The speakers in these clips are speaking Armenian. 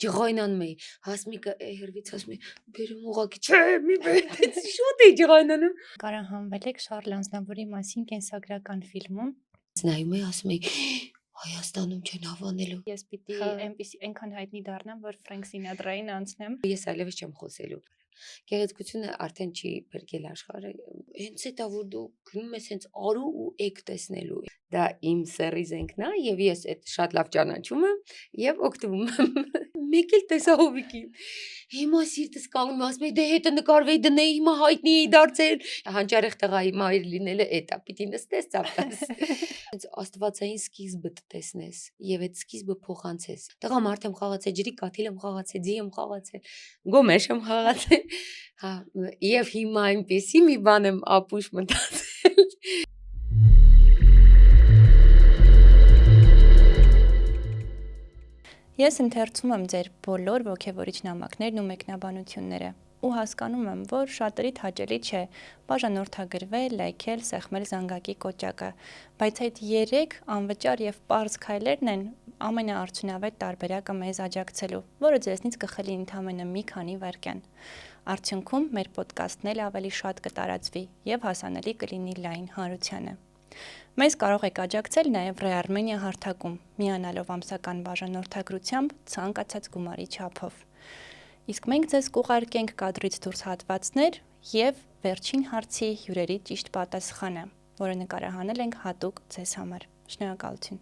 ջղայնանում էի, Հասմիկը հերվից ասում է, բերում ուղակի, չէ, մի բերեցի, շուտ էի ջղայնանում։ Կարահանվել եք Շարլ Ազնավուրի մասին կենսագրական ֆիլմում։ Նայում էի, ասում էի, Հայաստանում չեն հավանելու։ Ես պիտի այնքան հայտնի դառնամ, որ Ֆրենկ Սինատրային անցնեմ։ Ես այլևս չեմ խոսելու։ Գեղեցկությունը արդեն չի բրկել աշխարհը։ Հենց էտա որ դու գնում ես հենց արու ու էկ տեսնելու։ Դա իմ սերի զենքն է եւ ես այդ շատ լավ ճանաչում եմ եւ օգտվում եմ։ Մեկ էլ տեսա հովիկին։ Հիմա սիրտս կանգնում ասում եմ դե հետը նկարվեի դնեի հիմա հայտնի էի դարձել։ Հանճարեղ տղայի մայր լինելը էտա պիտի նստես ծափտես։ Հենց աստվածային սկիզբը տեսնես եւ այդ սկիզբը փոխանցես։ Տղամարդ եմ խաղացել, ջրի կաթիլ եմ խաղացել, ձի եմ խաղացել, գոմեշ եմ խաղացել։ Հա, եւ հիմա այնպեսի մի բան եմ ապուշ մտածել։ Ես ընթերցում եմ ձեր բոլոր ոգևորիչ նամակներն ու մեկնաբանությունները ու հասկանում եմ, որ շատերիդ հաճելի չէ բաժանորդագրվել, լայքել, սեղմել զանգակի կոճակը, բայց այդ 3 անվճար եւ պարզ քայլերն են ամենաարդյունավետ տարբերակը մեզ աջակցելու, որը ձեզնից կխլի ընդամենը մի քանի վայրկյան։ Արդյունքում մեր ոդկասթն էլ ավելի շատ կտարածվի եւ հասանելի կլինի լայն հանրությանը։ Մեզ կարող եք աջակցել նաև Re-Armenia հարթակում, միանալով ամսական բաժանորդագրությամբ ցանկացած գումարի չափով։ Իսկ մենք ձեզ կուղարկենք կադրից դուրս հատվածներ եւ վերջին հարցի հյուրերի ճիշտ պատասխանը, որը նկարահանել ենք հատուկ ձեզ համար։ Շնորհակալություն։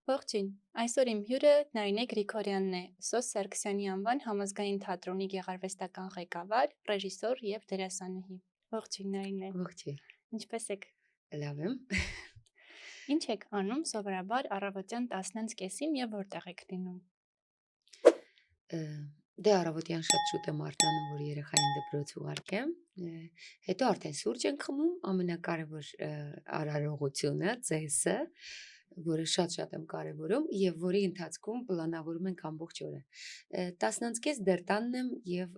Ողջույն, այսօր իմ հյուրը Նարինե Գրիգորյանն է, Սոս Սարգսյանի անվան համազգային թատրոնի գեղարվեստական ղեկավար, ռեժիսոր եւ դերասանուհի։ Ողջույն Նարինե։ Ողջույն։ Ինչպե՞ս եք։ Լավ եմ։ Ինչ եք անում սովորաբար առավոտյան 10:30-ին եւ որտեղ եք լինում։ Դե առավոտյան շատ շուտ եմ արթնանում, որ երեխային դպրոց ուղարկեմ։ Հետո արդեն սուրճ ենք խմում, ամենակարևոր արարողությունը, ծեսը, որը շատ եմ կարևորում եւ որի ընթացքում պլանավորում ենք ամբողջ օրը։ 10:30 դեռ տանն եմ եւ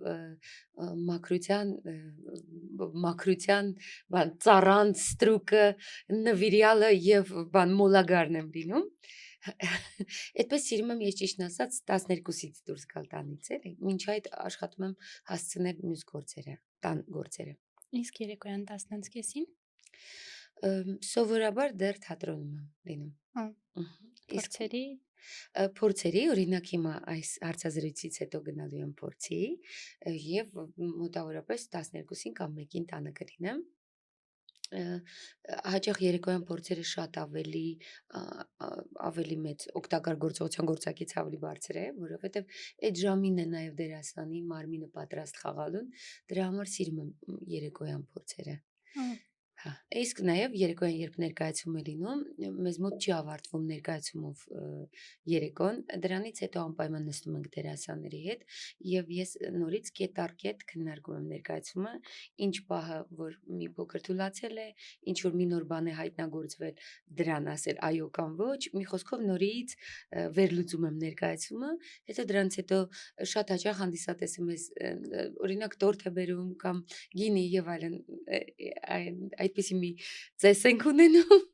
մաքրության բան ծառան, ստրուկը, նվիրյալը եւ բան մոլագարն եմ լինում։ Այդպես սիրում եմ ես ճիշտն ասած 12-ից դուրս գալ տանից էլի, մինչ այդ աշխատում եմ հասցնել մյուս գործերը, տան գործերը։ Իսկ երեկոյան 10:30-ին սովորաբար դեռ թատրոնում եմ լինում։ Փորձերի, օրինակ հիմա այս հարցազրույցից հետո գնալու եմ փորձի եւ մոտավորապես 12-ին կամ 1-ին տանը կլինեմ։ Հաճախ երեկոյան փորձերը շատ ավելի մեծ օգտակար գործողության գործակից ավելի բարձր է, որովհետև այդ ժամին է նաև դերասանի մարմինը պատրաստ խաղալուն, դրա համար սիրում եմ երեկոյան փորձերը։ Հա, իսկ նաև երեկոյան երբ ներկայացում է լինում, մեզ մոտ չի ավարտվում ներկայացումով երեկոն, դրանից հետո անպայման նստում ենք դերասանների հետ եւ ես նորից կետ առ կետ քննարկում եմ ներկայացումը, ինչ պահը որ մի փոքր թուլացել է, ինչ որ մի նոր բան է հայտնագործվել, դրան ասել այո կամ ոչ, մի խոսքով նորից վերլուծում եմ ներկայացումը, հետո դրանից հետո շատ հաճախ հանդիսատեսը մեզ օրինակ տորթ է բերում կամ գինի եւ այլն այդպիսի մի ծես ենք ունենում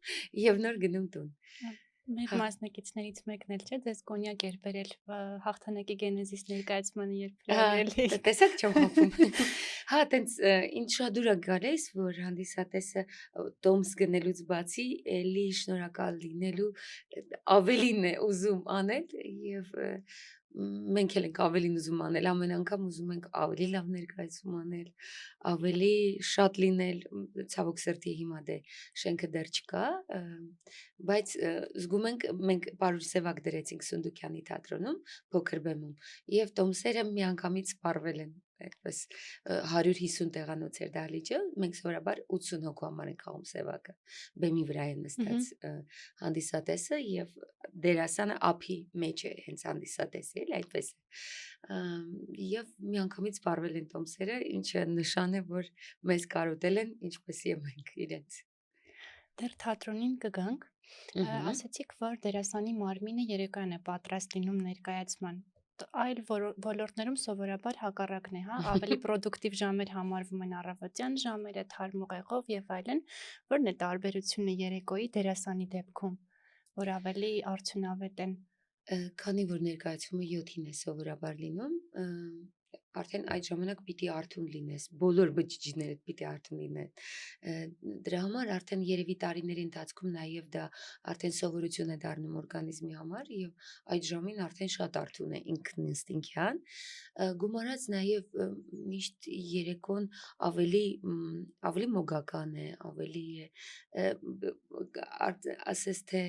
եւ նոր գնում տուն։ Մեր մասնակիցներից մեկն էլ չէ, ձեզ կոնյակ էր բերել հաղթանակի գենեզիս ներկայացմանը երբ հրավիրել։ Տեսակ չեմ խփում։ Հա, տենց ինչ շատ դուր է գալիս, որ հանդիսատեսը տոմս գնելուց բացի էլի շնորհակալ լինելու ավելին է ուզում անել եւ մենք էլ ենք ավելին ուզում անել, ամեն անգամ ուզում ենք ավելի լավ ներկայացում անել, ավելի շատ լինել, ցավոք սրտի հիմա դե շենքը դեռ չկա, բայց զգում ենք մենք Պարուր Սևակ դրեցինք Սունդուկյանի թատրոնում, փոքր բեմում, եւ տոմսերը միանգամից սպառվել են, այդպես 150 տեղանոց էր դահլիճը, մենք սովորաբար 80 հոգու համար ենք խաղում Սևակը, բեմի վրա է նստած հանդիսատեսը եւ դերասանը ափի մեջ է հենց հանդիսատեսը, էլ այդպես է։ Եվ միանգամից սպառվել են տոմսերը, ինչը նշան է, որ մեզ կարոտել են, ինչպես եւ մենք իրենց։ Դեռ թատրոնին կգանք, ասացիք, որ դերասանի մարմինը երեկոյան է պատրաստ լինում ներկայացման, այլ ոլորտներում սովորաբար հակառակն է, հա, ավելի պրոդուկտիվ ժամեր համարվում են առավոտյան ժամերը, թարմ ուղեղով եւ այլն, որն է տարբերությունը երեկոյի դերասանի դեպքում, որ ավելի արդյունավետ են Քանի որ ներկայացումը 7-ին է սովորաբար լինում, արդեն այդ ժամանակ պիտի արթուն լինես, բոլոր բջիջներդ պիտի արթուն լինեն։ Դրա համար արդեն երևի տարիների ընթացքում նաև դա արդեն սովորություն է դառնում օրգանիզմի համար եւ այդ ժամին արդեն շատ արթուն է ինքն ինստինկտյան։ Գումարած նաև միշտ երեկոն ավելի մոգական է, ավելի է ասես թե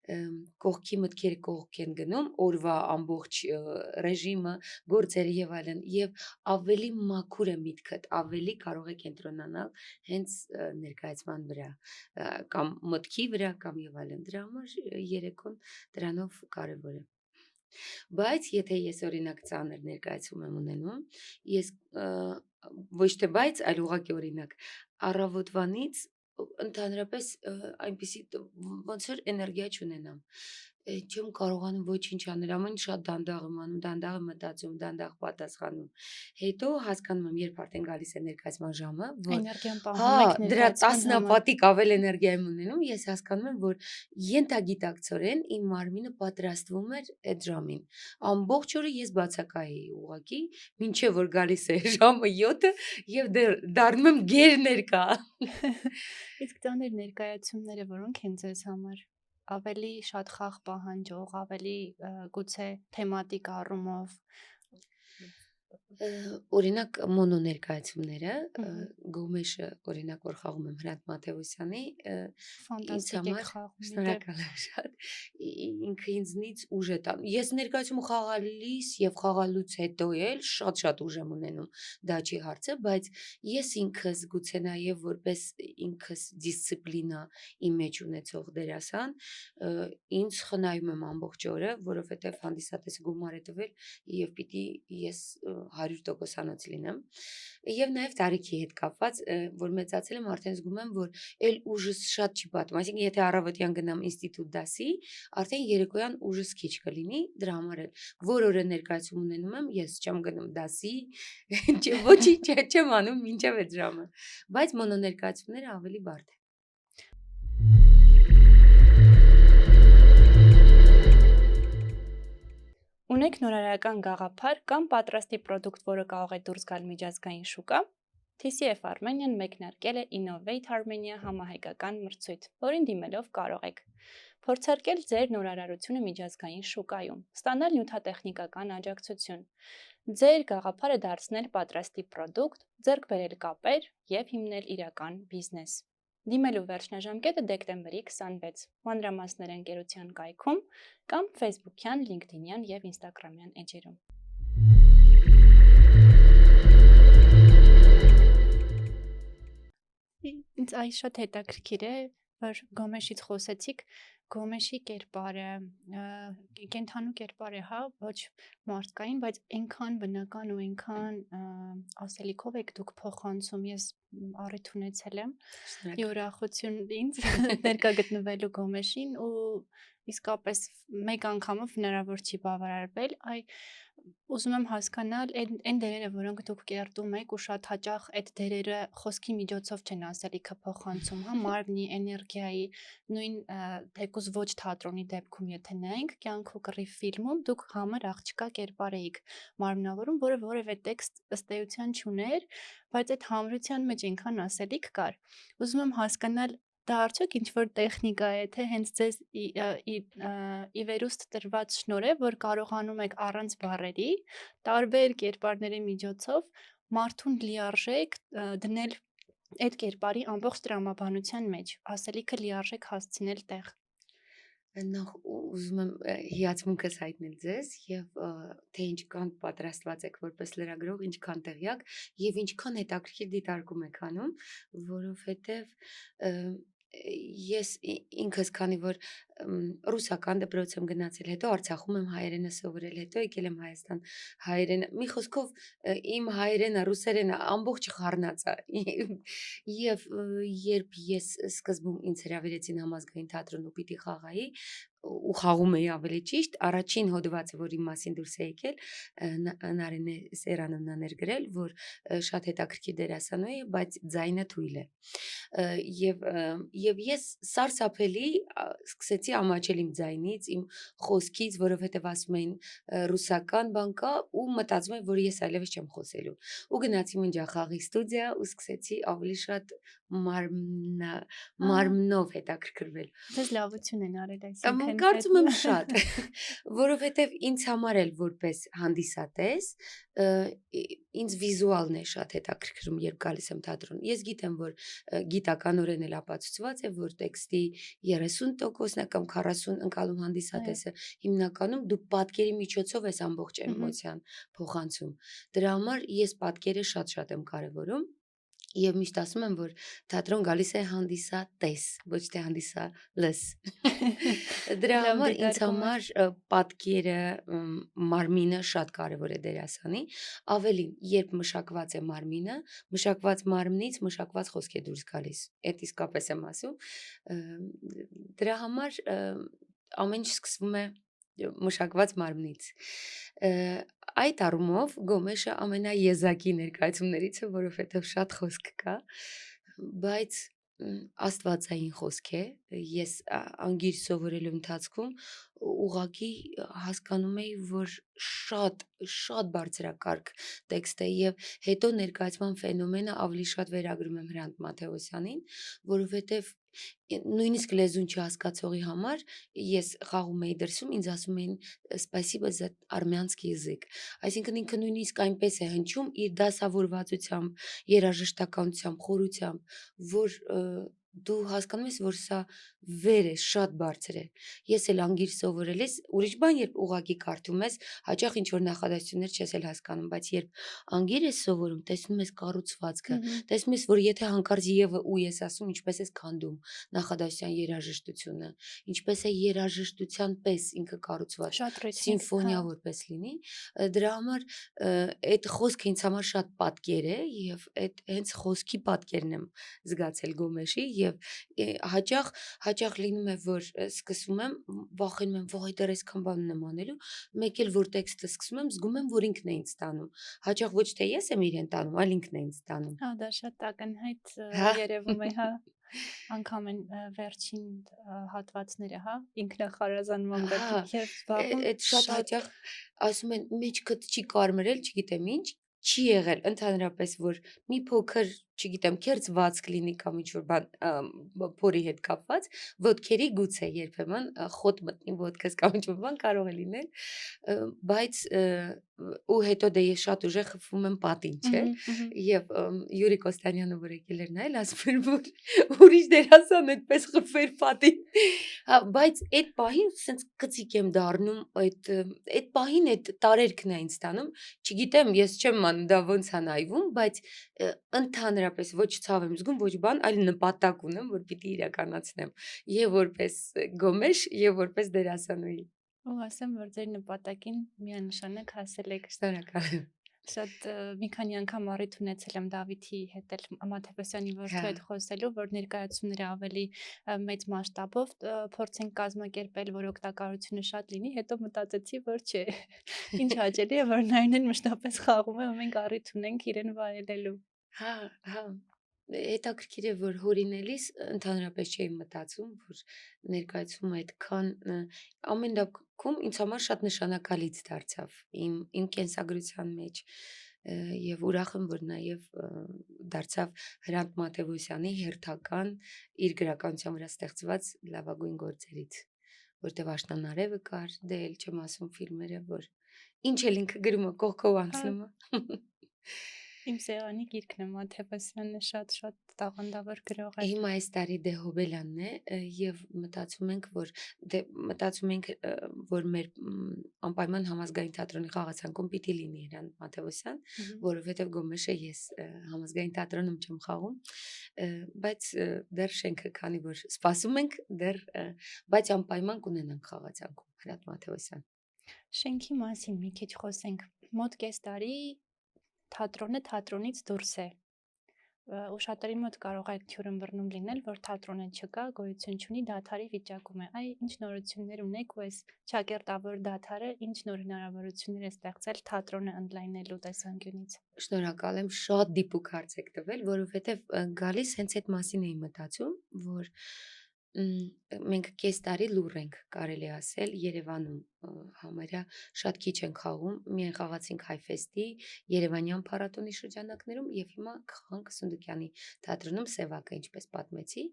կողքի մտքերը կողք են գնում, օրվա ամբողջ ռեժիմը, գործերը եւ այլն, եւ ավելի մաքուր է միտքդ, ավելի կարող է կենտրոնանալ հենց ներկայացման վրա, կամ մտքի վրա, կամ եւ այլն։ Դրա համար երեկոն դրանով կարեւոր է։ Բայց եթե ես օրինակ ծանր ներկայացում եմ ունենում, ես ոչ թե բայց, այլ ուղղակի օրինակ առավոտվանից ընդհանրապես այնպիսի ոնց որ էներգիա չունենամ, չեմ կարողանում ոչինչ անել, ամեն ինչ շատ դանդաղ եմ անում, դանդաղ եմ մտածում, դանդաղ պատասխանում։ Հետո հասկանում եմ, երբ արդեն գալիս է ներկայացման ժամը, որ Էներգիան հա, պահում եք դրա ներկայացման համար։ տասնապատիկ ավել էներգիա եմ ունենում, ես հասկանում եմ, որ ենթագիտակցորեն իմ մարմինը պատրաստվում էր այդ ժամին։ Ամբողջ օրը ես բացակայ էի ուղղակի, մինչև որ գալիս է ժամը 7-ը եւ դեռ դառնում եմ գերներկա։ Իսկ ծանր ներկայացումները որոնք են ձեզ համար։ Ավելի շատ խաղ պահանջող, ավելի գուցե թեմատիկ առումով։ Օրինակ մոնո ներկայացումները, Մհմ, Գոմեշը օրինակ որ խաղում եմ Հրանտ Մաթեոսյանի, ինձ Ֆանտաստիկ եք համար խաղում իդեպ։ շնորհակալ եմ շատ, ինքը ինձնից ուժ է տանում։ Ես ներկայացումը խաղալիս եւ խաղալուց հետո էլ շատ ուժ եմ ունենում, դա չի հարցը, բայց ես ինքս գուցե նաեւ որպես ինքս դիսցիպլինա իմ մեջ ունեցող դերասան, ինձ խնայում եմ ամբողջ օրը, որովհետեւ հանդիսատեսը գումար է տվել եւ պիտի ես 100%-անոց լինեմ։ Եվ նաև տարիքի հետ կապված, որ մեծացել եմ, արդեն զգում եմ, որ էլ ուժս շատ չի պատում։ Այսինքն, եթե առավոտյան գնամ ինստիտուտ դասի, արդեն երեկոյան ուժս քիչ կլինի, դրա համար էլ որ օրը ներկայացում ունենում եմ, ես չեմ գնում դասի, ոչինչ չեմ անում մինչև այդ ժամը։ Բայց մոնո ներկայացումները ավելի բարդ են։ Ունեք նորարարական գաղափար կամ պատրաստի պրոդուկտ, որը կարող է դուրս գալ միջազգային շուկա։ TCF Armenian մեկնարկել է Innovate Armenia համահայկական մրցույթ, որին դիմելով կարող եք փորձարկել ձեր նորարարությունը միջազգային շուկայում, ստանալ նյութատեխնիկական աջակցություն, ձեր գաղափարը դարձնել պատրաստի պրոդուկտ, ձեռք բերել կապեր եւ հիմնել իրական բիզնես։ Դիմելու վերջնաժամկետը դեկտեմբերի 26, մանրամասներ ընկերության կայքում կամ Facebook-յան, LinkedIn-յան եւ Instagram-յան էջերում։ Ինձ այս շատ հետաքրքիր է, որ Գոմեշից խոսեցիք, Գոմեշի կերպարը, կենթանու կերպար է, հա, ոչ մարդկային, բայց այնքան բնական ու այնքան ասելիքով եք դուք փոխանցում, ես առիթ ունեցել եմ Շնորհակալ։ ուրախություն ինձ ներկա գտնվելու Գոմեշին ու իսկապես մեկ անգամով հնարավոր չի բավարարվել, ուզում եմ հասկանալ այն դերերը, որոնք դուք կերտում եք ու շատ հաճախ այդ դերերը խոսքի միջոցով չեն ասելիքը փոխանցում, հա, մարմնի էներգիայի, նույն թեկուզ ոչ թատրոնի դեպքում, եթե նայենք, կյանք ու կռիվ ֆիլմում դուք համր աղջկա կերպար էիք մարմնավորում, որը որևէ տեքստ ըստ էության չուներ, բայց այդ համրության մեջ այնքան ասելիք կար։ Ուզում եմ հասկանալ դա արդյոք ինչ-որ տեխնիկա է, թե հենց ձեզ ի վերուստ տրված շնորհիվ, որ կարողանում եք առանց բառերի, տարբեր կերպարների միջոցով մարդուն լիարժեք դնել այդ կերպարի ամբողջ տրամաբանության մեջ, ասելիքը լիարժեք հասցնել տեղ։ Նախ ուզում եմ հիացմունքս հայտնել ձեզ եւ թե ինչքան պատրաստված եք որպես լրագրող, ինչքան տեղյակ եւ ինչքան հետաքրքիր դիտարկում եք անում, որովհետեւ ես ինքս քանի որ ռուսական դպրոց եմ գնացել, հետո Արցախում եմ հայերենը սովորել, հետո եկել եմ Հայաստան հայերենը։ Մի խոսքով իմ հայերենը, ռուսերենը ամբողջը խառնած է։ Եվ երբ ես սկզբում ինձ հրավիրեցին համազգային թատրոն ու պիտի խաղայի, ու խաղում էի ավելի ճիշտ, առաջին հոդվածը, որի մասին դուրս է եկել, Նարինե Սերանովն էր գրել, որ շատ հետաքրքիր դերասանուհի է, բայց ձայնը թույլ է։ Եվ ես սարսափելի սկսեցի ամաչել իմ ձայնից, իմ խոսքից, որովհետև ասում էին ռուսական բան կա ու մտածում եմ, որ ես այլևս չեմ խոսելու։ Ու գնացի մնջախաղի ստուդիա ու սկսեցի ավելի շատ մարմնով հետաքրքրվել։ Ձեզ լավություն են արել, Կարծում եմ շատ, որովհետև ինձ համար էլ որպես հանդիսատես ինձ վիզուալն է շատ հետաքրքրում, երբ գալիս եմ թատրոն։ Ես գիտեմ, որ գիտականորեն էլ ապացուցված է, որ տեքստի 30%-ն է կամ 40 ընկալում հանդիսատեսը, հիմնականում դու պատկերի միջոցով ես ամբողջ էմոցիան փոխանցում։ Դրա համար ես պատկերը շատ եմ կարևորում։ Եվ միշտ ասում եմ, որ թատրոն գալիս է հանդիսատես, ոչ թե հանդիսալս։ Դրա համար ինձ համար պատկերը, մարմինը շատ կարևոր է դերասանի, ավելին, երբ մշակված է մարմինը, մշակված մարմնից մշակված խոսք է դուրս գալիս, էդ իսկապես եմ ասում, դրա համար ամեն ինչ սկսվում է մշակված մարմնից։ Այդ առումով Գոմեշը ամենաեզակի ներկայացումներից է, որովհետև շատ խոսք կա, բայց աստվածային խոսք է, ես անգիր սովորելու ընթացքում ուղղակի հասկանում էի, որ շատ բարձրակարգ տեքստ է եւ հետո ներկայացման ֆենոմենը ավելի շատ վերագրում եմ Հրանտ Մաթեոսյանին, որովհետեւ նույնիսկ լեզուն չհասկացողի համար ես խաղում էի դրսում, ինձ ասում էին «Спасибо за армянский язык», այսինքն ինքը նույնիսկ այնպես է հնչում իր դասավորվածությամբ, երաժշտականությամբ, խորությամբ, որ դու հասկանում ես, որ սա վեր է, շատ բարձր է։ Ես էլ անգիր սովորել ես, ուրիշ բան, երբ ուղղակի կարդում ես, հաճախ ինչ որ նախադասություններ չես էլ հասկանում, բայց երբ անգիր ես սովորում, տեսնում ես կառուցվածքը, տեսնում ես, որ եթե հանկարծ եւ ու ես ասում, ինչպես ես քանդում նախադասության երաժշտությունը, ինչպես է երաժշտության պես ինքը կառուցված, Շատ ռիթմիկ, սիմֆոնիա որպես լինի, դրա համար այդ խոսքը ինձ համար շատ պատկեր է եւ այդ հենց խոսքի պատկերն եմ զգացել Գոմեշի եւ հաճախ լինում է, որ սկսում եմ, վախենում եմ, վայ դեռ այսքան բան եմ անելու, մեկ էլ որ տեքստը սկսում եմ, զգում եմ, որ ինքն է ինձ տանում, հաճախ ոչ թե ես եմ իրեն տանում, այլ ինքն է ինձ տանում։ Հա, դա շատ ակնհայտ Հա։ երևում է, հա։ Անգամ են վերջին հատվածները, հա, ինքնախարազանման Հա, գտիք եւ զբաղվում այդ շատ հաճախ ասում են մեջքդ չի կարմրել, չգիտեմ ինչ, չի եղել ընդհանրապես, որ մի փոքր, չգիտեմ, քերծվածք լինի կամ ինչ որ բան փորի հետ կապված, ոտքերի գուցե երբեմն խոտ մտնի ոտքս կամ ինչ որ բան կարող է լինել, բայց ու հետո դե ես շատ ուժեղ խփվում եմ պատին, չէ՞։ Եվ Յուրի Կոստանյանը որ եկել էր նայել, ասում էր, որ ուրիշ դերասան այդպես խփվեր պատին։ Հա, բայց այդ պահին սենց կծիկ եմ դառնում, այդ պահին այդ տարերքն է ինձ տանում, չգիտեմ, ես չեմ անում դա ոնց է նայվում, բայց ընդհանրապես ոչ ցավ եմ զգում, ոչ բան, այլ նպատակ ունեմ, որ պիտի իրականացնեմ, եւ որպես Գոմեշ, եւ որպես դերասանուհի։ ու ասեմ, որ ձեր նպատակին միանշանակ հասել եք։ Շնորհակալ եմ։ Շատ մի քանի անգամ առիթ ունեցել եմ Դավիթի հետ էլ Մաթեոսյանի որդու հետ խոսելու, որ ներկայացումները ավելի մեծ մասշտաբով փորձենք կազմակերպել, որ օգտակարությունը շատ լինի, հետո մտածեցի, որ չէ։ Ինչ հաճելի է, որ Նայնեն մշտապես խաղում է, ու մենք առիթ ունենք իրեն վայելելու։ Հա, հետաքրքիր է, որ հորինելիս ընդհանրապես չէի մտածում, որ ներկայացումը այդքան ամեն դեպքում ինձ համար շատ նշանակալից դարձավ իմ կենսագրության մեջ եւ ուրախ եմ, որ նաեւ դարձավ Հրանտ Մաթեոսյանի հերթական իր գրականության վրա ստեղծված լավագույն գործերից, որտեղ Աշնանարևը կար, դե էլ չեմ ասում ֆիլմերը, որ ինչ էլ ինքը գրում է, կողքով անցնում է։ Իմ սեղանի գիրքն է Մաթեոսյանը, շատ տաղանդավոր գրող է։ Հիմա այս տարի դե Հոբելյանն է եւ մտածում ենք, որ մեր անպայման համազգային թատրոնի խաղացանկում պիտի լինի Հրանտ Մաթեոսյան, որովհետեւ Գոմեշը ես համազգային թատրոնում չեմ խաղում, բայց դեռ շենքը քանի որ սպասում ենք, բայց անպայման կունենանք խաղացանկում Հրանտ Մաթեոսյան։ Շենքի մասին մի քիչ խոսենք։ Մոտ կես տարի թատրոնը թատրոնից դուրս է։ ու շատերի մոտ կարող է թյուրըմբռնում լինել, որ թատրոնը չկա, գոյություն չունի, դադարի վիճակում է։ Այ ինչ նորություններ ունեք ու այս ճակերտավոր դադարը ինչ նոր հնարավորություններ է ստեղծել թատրոնը ընդլայնելու տեսանկյունից։ Շնորհակալ եմ, շատ դիպուկ հարց եք տվել, որովհետև գալիս հենց այդ մասին էի մտածում, որ մենք կես տարի լուռ ենք, կարելի է ասել, Երևանում համարյա շատ քիչ ենք խաղում, միայն խաղացինք Հայֆեստի, Երևանյան փառատոնի շրջանակներում եւ հիմա կխաղանք Սունդուկյանի թատրոնում Սևակը, ինչպես պատմեցի,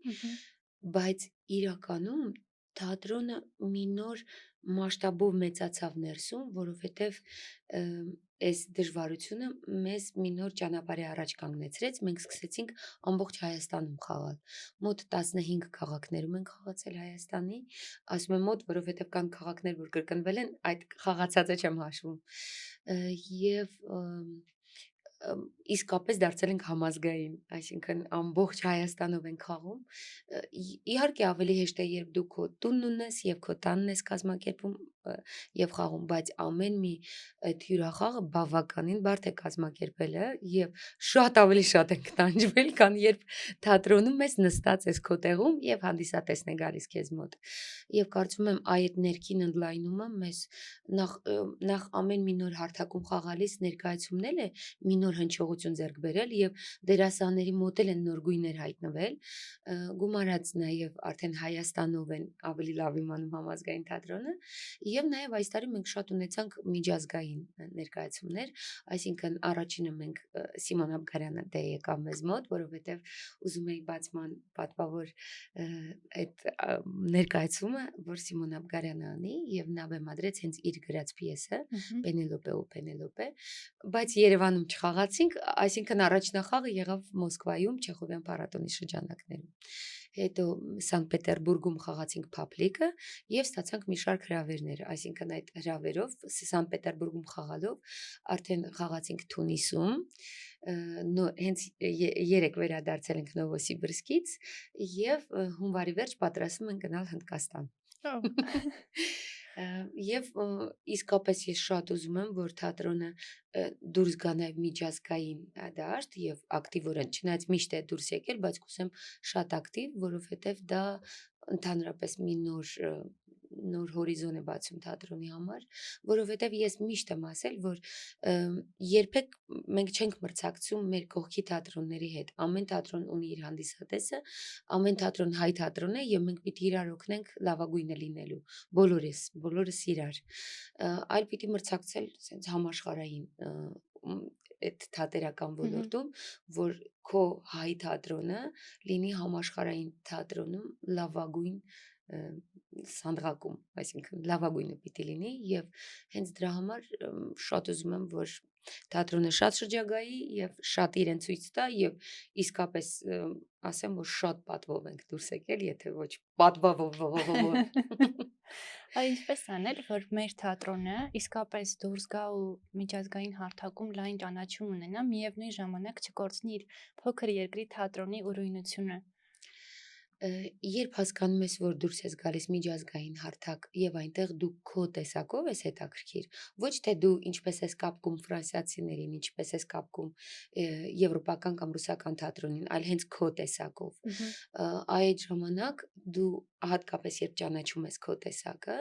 բայց իրականում թատրոնը մի նոր մասշտաբով մեծացավ ներսում, որովհետև այս դժվարությունը մեզ մի նոր ճանապարհի առաջ կանգնեցրեց, մենք սկսեցինք ամբողջ Հայաստանում խաղալ։ Մոտ 15 քաղաքներում ենք խաղացել Հայաստանի, ասում եմ մոտ, որովհետև կան քաղաքներ, որ կրկնվել են, այդ խաղացածը չեմ հաշվում։ Եվ իսկապես դարձել ենք համազգային, այսինքն ամբողջ Հայաստանով ենք խաղում։ Իհարկե ավելի հեշտ է, երբ դու քո տունն ունես եւ քո տանն ես կազմակերպում եւ խաղում, բայց ամեն մի այդ հյուրախաղը բավականին բարդ է կազմակերպելը եւ շատ ավելի շատ ենք տանջվել, քան երբ թատրոնում ես նստած ես քո տեղում եւ հանդիսատեսն է գալիս քեզ մոտ։ Եվ կարծում եմ այդ ներքին ընդլայնումը մեզ նախ ամեն մի նոր հարթակում խաղալիս ներկայացումն է մի նոր հնչողություն ձեռք բերել եւ դերասանների մոտ են նոր գույներ հայտնվել, գումարած նաեւ արդեն Հայաստանով են ավելի լավ իմանում համազգային թատրոնը եւ նաեւ այս տարի մենք շատ ունեցանք միջազգային ներկայացումներ, այսինքն առաջինը մենք Սիմոն Աբգարյանը դե եկավ մեզ մոտ, որովհետեւ ուզում էի բացման պատվավոր այդ ներկայացումը, որ Սիմոն Աբգարյանը անի եւ նա բեմադրեց հենց իր գրած պիեսը Պենելոպե ու Պենելոպե, բայց Երևանում չխաղացինք, այսինքն առաջնախաղը եղավ Մոսկվայում Չեխովյան փառատոնի շրջանակներում։ Հետո Սանկտ Պետերբուրգում խաղացինք Փափլիկը եւ ստացանք մի շարք հրավերներ, այսինքն այդ հրավերով Սանկտ Պետերբուրգում խաղալով արդեն խաղացինք Թունիսում, հենց երեք վերադարձել ենք Նովոսիբիրսկից եւ հունվարի վերջ պատրաստվում ենք գնալ Հնդկաստան։ Եվ իսկապես ես շատ ուզում եմ, որ թատրոնը դուրս գա նաև միջազգային դաշտ եւ ակտիվորեն, չնայած միշտ է դուրս եկել, բայց կուսեմ շատ ակտիվ, որովհետեւ դա ընդհանրապես մի նոր հորիզոն է բացում թատրոնի համար, որովհետև ես միշտ եմ ասել, որ երբեք մենք չենք մրցակցում մեր կողքի թատրոնների հետ։ Ամեն թատրոն ունի իր հանդիսատեսը, ամեն թատրոն հայ թատրոն է եւ մենք պիտի իրար օգնենք լավագույնը լինելու։ Բոլորս իրար։ Այլ պիտի մրցակցել sense համաշխարհային այդ թատերական ոլորտում, որ քո հայ թատրոնը լինի համաշխարհային թատրոնում լավագույն սանդղակում, այսինքն լավագույնը պիտի լինի եւ հենց դրա համար շատ ուզում եմ, որ թատրոնը շատ շրջագայի եւ շատ իրեն ցույց տա եւ իսկապես ասեմ, որ շատ պատվով ենք դուրս եկել, եթե ոչ պատվով։ Այ ինչպես անել, որ մեր թատրոնը իսկապես դուրս գա ու միջազգային հարթակում լայն ճանաչում ունենա, միևնույն ժամանակ չկորցնի իր փոքր երկրի թատրոնի ուրույնությունը։ Երբ հասկանում ես, որ դուրս ես գալիս միջազգային հարթակ եւ այնտեղ դու քո տեսակով ես հետաքրքիր, ոչ թե դու ինչպես ես կապկում ֆրանսիացիներին, ինչպես ես կապկում եվրոպական կամ ռուսական թատրոնին, այլ հենց քո տեսակով։ Այդ ժամանակ դու հատկապես երբ ճանաչում ես քո տեսակը,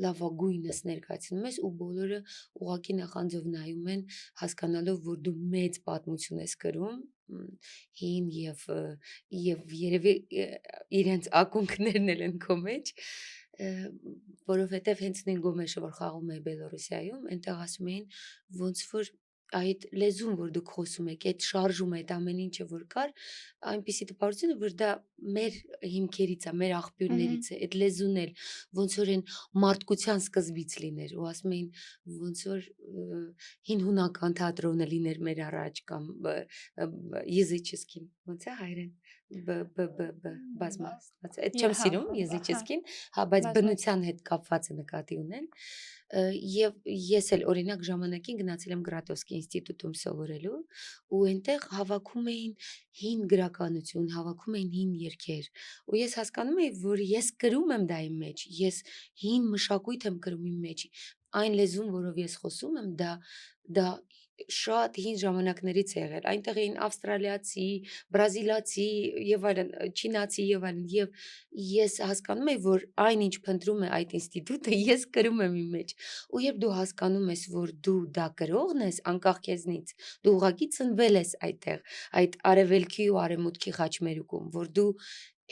լավագույնս ներկայացնում ես ու բոլորը ուղղակի նախանձով նայում են, հասկանալով, որ դու մեծ պատմություն ես կրում, հին եւ երևի իրենց ակունքներն էլ են քո մեջ, որովհետև հենց նույն Գոմեշը, որ խաղում է Բելոռուսիայում, այնտեղ ասում էին, ոնց որ այդ լեզուն, որ դուք խոսում եք, այդ շարժումը, այդ ամեն ինչը, որ կար, այնպիսի տպավորություն է, որ դա մեր հիմքերից է, մեր աղբյուրներից է, այդ լեզուն էլ ոնց որ այն մարդկության սկզբից լիներ, ու ասում էին, ոնց որ հին հունական թատրոնը լիներ մեր առաջ կամ Եզիչեսկին, ոնց է հայերեն բազմաստված, այդ չեմ սիրում Եզիչեսկին, հա, բայց բնության հետ կապված է նկատի ունեն, եւ ես էլ օրինակ ժամանակին գնացել եմ Գրատովսկի ինստիտուտում սովորելու ու այնտեղ հավաքում էին հին գրականություն, հավաքում էին հին երգեր ու ես հասկանում էի, որ ես կրում եմ դա իմ մեջ, ես հին մշակույթ եմ կրում իմ մեջ, այն լեզուն, որով ես խոսում եմ, դա շատ հին ժամանակներից է եղել։ Այնտեղ էին ավստրալիացի, բրազիլացի եւ այլն, չինացի եւ այլն, եւ ես հասկանում եմ, որ այնինչ փնտրում է այդ ինստիտուտը, ես կրում եմ իմ մեջ։ Ու երբ դու հասկանում ես, որ դու դա կրողն ես, անկախ քեզնից, դու ուղղակի ծնվել ես այդտեղ, այդ արևելքի ու արևմուտքի խաչմերուկում, որ դու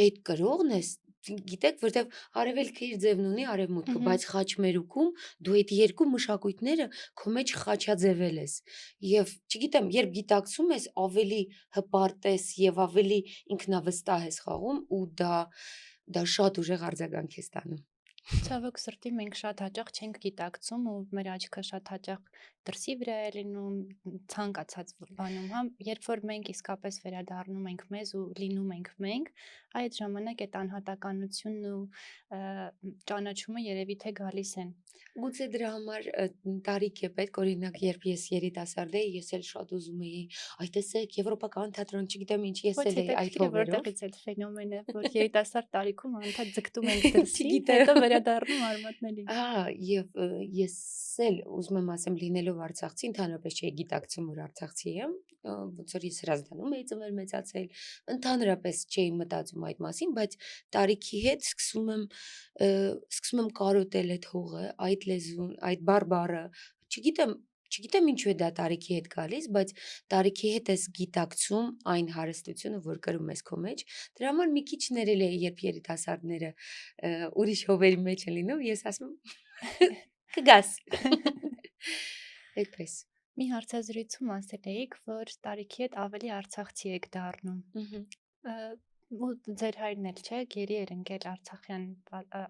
այդ կրողն ես, գիտեք, որտեվ արևելքը իր ձևն ունի արևմուտքը, բայց խաչմերուկում դու այդ երկու մշակույթները քո մեջ խաչաձևել ես։ Եվ չգիտեմ, երբ գիտակցում ես, ավելի հպարտ ես եւ ավելի ինքնավստահ ես խաղում ու դա շատ ուժեղ արձագանք է ստանում։ Ցավոք սրտի մենք շատ հաճախ չենք գիտակցում ու մեր աչքը շատ հաճախ դրսի վրա է լինում ցանկացած բանում, հա, երբ որ մենք իսկապես վերադառնում ենք մեզ ու լինում ենք մենք, այդ ժամանակ այդ անհատականությունն ու ճանաչումը երևի թե գալիս են։ Գուցե դրա համար տարիք է պետք, օրինակ, երբ ես երիտասարդ էի, ես էլ շատ ուզում էի, այ տեսեք, եվրոպական թատրոն, չգիտեմ ինչ, ես Ոչ էլ էի այդ հետաքրքիր է հողերով։ որտեղից այդ ֆենոմենը, որ երիտասարդ տարիքում անդադ ձգտում ենք դրսի, Չգիտեմ։ հետո վերադառնում արմատներին։ Եվ ես էլ ուզում եմ ասեմ, լինելով Արցախցի, ընդհանրապես չէի գիտակցում, որ Արցախցի եմ, ոնց որ ես Հրազդանում էի ծնվել մեծացել, ընդհանրապես չէի մտածում այդ մասին, բայց տարիքի հետ սկսում եմ կարոտել այդ հողը, այդ լեզուն, այդ բարբառը, չգիտեմ ինչու է դա տարիքի հետ գալիս, բայց տարիքի հետ ես գիտակցում այն հարստությունը, որ կրում ես քո մեջ։ Դրա համար մի քիչ ներել է, երբ երիտասարդները ուրիշ հովերի մեջ են լինում, ես ասում եմ կգաս։ Այդպես։ Մի հարցազրույցում ասել էիք, որ տարիքի հետ ավելի արցախցի եք դառնում։ Ու ձեր հայրն էլ չէ, գերի էր ընկել Արցախյան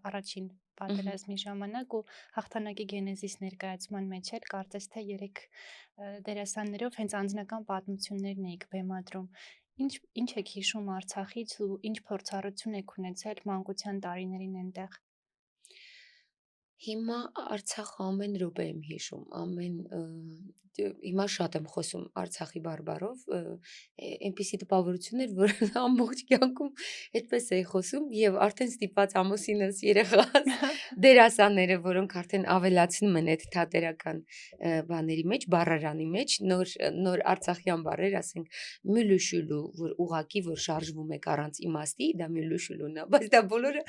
առաջին պատերազմի ժամանակ ու հաղթանակի գենեզիս ներկայացման մեջ էլ կարծես թե 3 դերասաններով հենց անձնական պատմություններն էիք բեմադրում։ Ինչ եք հիշում Արցախից ու ինչ փորձառություն եք ունեցել մանկության տարիներին այնտեղ։ Հիմա Արցախը ամեն րոպե եմ հիշում, հիմա շատ եմ խոսում Արցախի բարբառով, այնպիսի տպավորություն էր, որ ամբողջ կյանքում այդպես էի խոսում եւ արդեն ստիպված ամուսինս, երեխաս, դերասանները, որոնք արդեն ավելացնում են այդ թատերական բաների մեջ, բառարանի մեջ, նոր արցախյան բառեր, ասենք մյուլուշուլու, որ ուղակի որ շարժվում եք առանց իմաստի, դա մյուլուշուլուն է, բայց դա բոլորը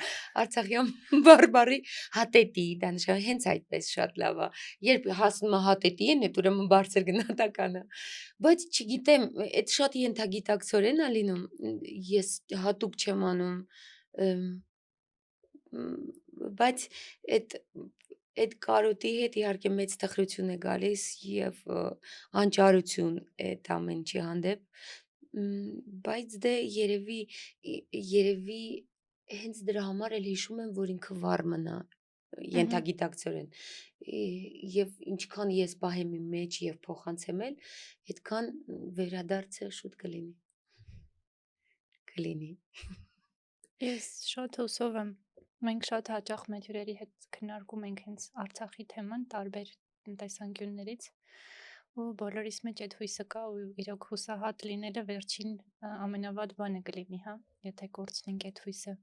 արցախյան բարբառի հատետի, դա նշան հենց այդպես շատ լավ է։ Երբ հասնում է հատետի են, այդ ուրեմն բարձր գնահատականը։ Բայց չգիտեմ, այդ շատ ենթագիտակցորեն է լինում, ես հատուկ չեմ անում, բայց այդ կարոտի հետ իհարկե մեծ տխրություն է գալիս եւ անճարություն այդ ամեն ինչի հանդեպ, բայց դե երևի հենց դրա համար էլ հիշում եմ, որ ինքը վառ մնա ենթագիտակցորեն եւ ինչքան ես պահեմ իմ մեջ եւ փոխանցեմ էլ, այդքան վերադարձը շուտ կլինի։ Ես շատ հուսով եմ։ Մենք շատ հաճախ մեր հյուրերի հետ քննարկում ենք հենց Արցախի թեման տարբեր տեսանկյուններից ու բոլորիս մեջ այդ հույսը կա ու իրոք հուսահատ լինելը վերջին ամենավատ բանը կլինի, հա, եթե կորցնենք այդ հույսը։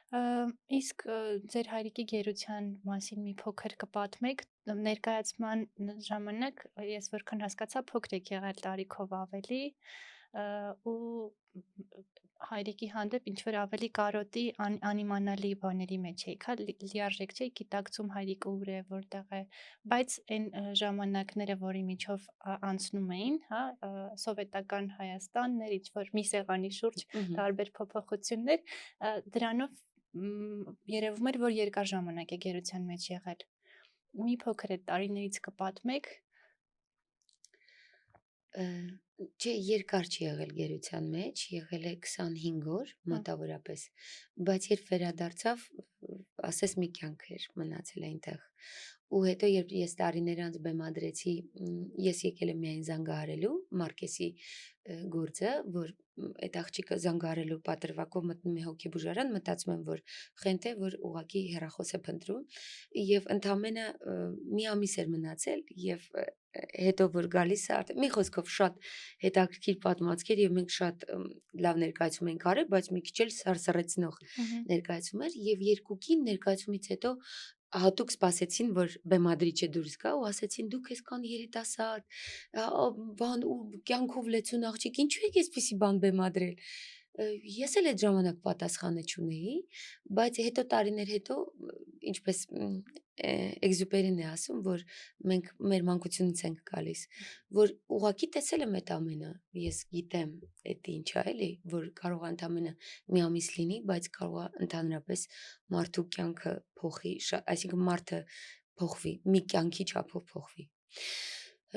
Իսկ ձեր հայրիկի գերության մասին մի փոքր կպատմեք, ներկայացման ժամանակ ես որքան հասկացա փոքր եք եղել տարիքով ավելի ու հայրիկի հանդեպ ինչ որ ավելի կարոտի անիմանալի բաների մեջ էիք, հա, լիարժեք չէի գիտակցում հայրիկը ուր է, որտեղ է, բայց այն ժամանակները, որի միջով անցնում էին, հա, սովետական Հայաստանն էր, ինչ որ մի սեղանի շուրջ տարբեր փոփոխություններ, դրանով երևում էր, որ երկար ժամանակ է գերության մեջ եղել։ Մի փոքր այդ տարիներից կպատմեք։ Չէ, երկար չի եղել գերության մեջ, եղել է 25 օր մոտավորապես, բայց երբ վերադարձավ, ասես մի կյանք էր մնացել այնտեղ։ Ու հետո երբ ես տարիներ անց բեմադրեցի, ես եկել եմ միայն զանգահարելու Մարկեսի գործը, որ այդ աղջիկը զանգահարելու պատրվակով մտնում է հոգեբուժարան, մտածում եմ, որ խենթ է, որ ուղակի հեռախոս է փնտրում եւ ընդամենը մի ամիս էր մնացել եւ հետո որ գալիս է արդեն մի խոսքով շատ հետաքրքիր պատմվածքեր եւ մենք շատ լավ ներկայացում ենք արել, բայց մի քիչ էլ սարսռեցնող ներկայացում էր եւ երկուքին ներկայացումից հետո հատուկ սպասեցին, որ բեմադրիչը դուրս գա ու ասեցին դուք այսքան երիտասարդ, բան ու կյանքով լեցուն աղջիկ, ինչու եք այսպեսի բան բեմադրել։ Ես էլ այդ ժամանակ պատասխանը չունեի, բայց հետո տարիներ հետո, ինչպես Էգզյուպերին է ասում, որ մենք մեր մանկությունից ենք գալիս, որ ուղակի տեսել եմ այդ ամենը, ես գիտեմ այդ ինչա էլի, որ կարող է ընդամենը մի ամիս լինի, բայց կարող է ընդհանրապես մարդու կյանքը փոխի, այսինքն մարդը փոխվի, մի կյանքի չափով փոխվի։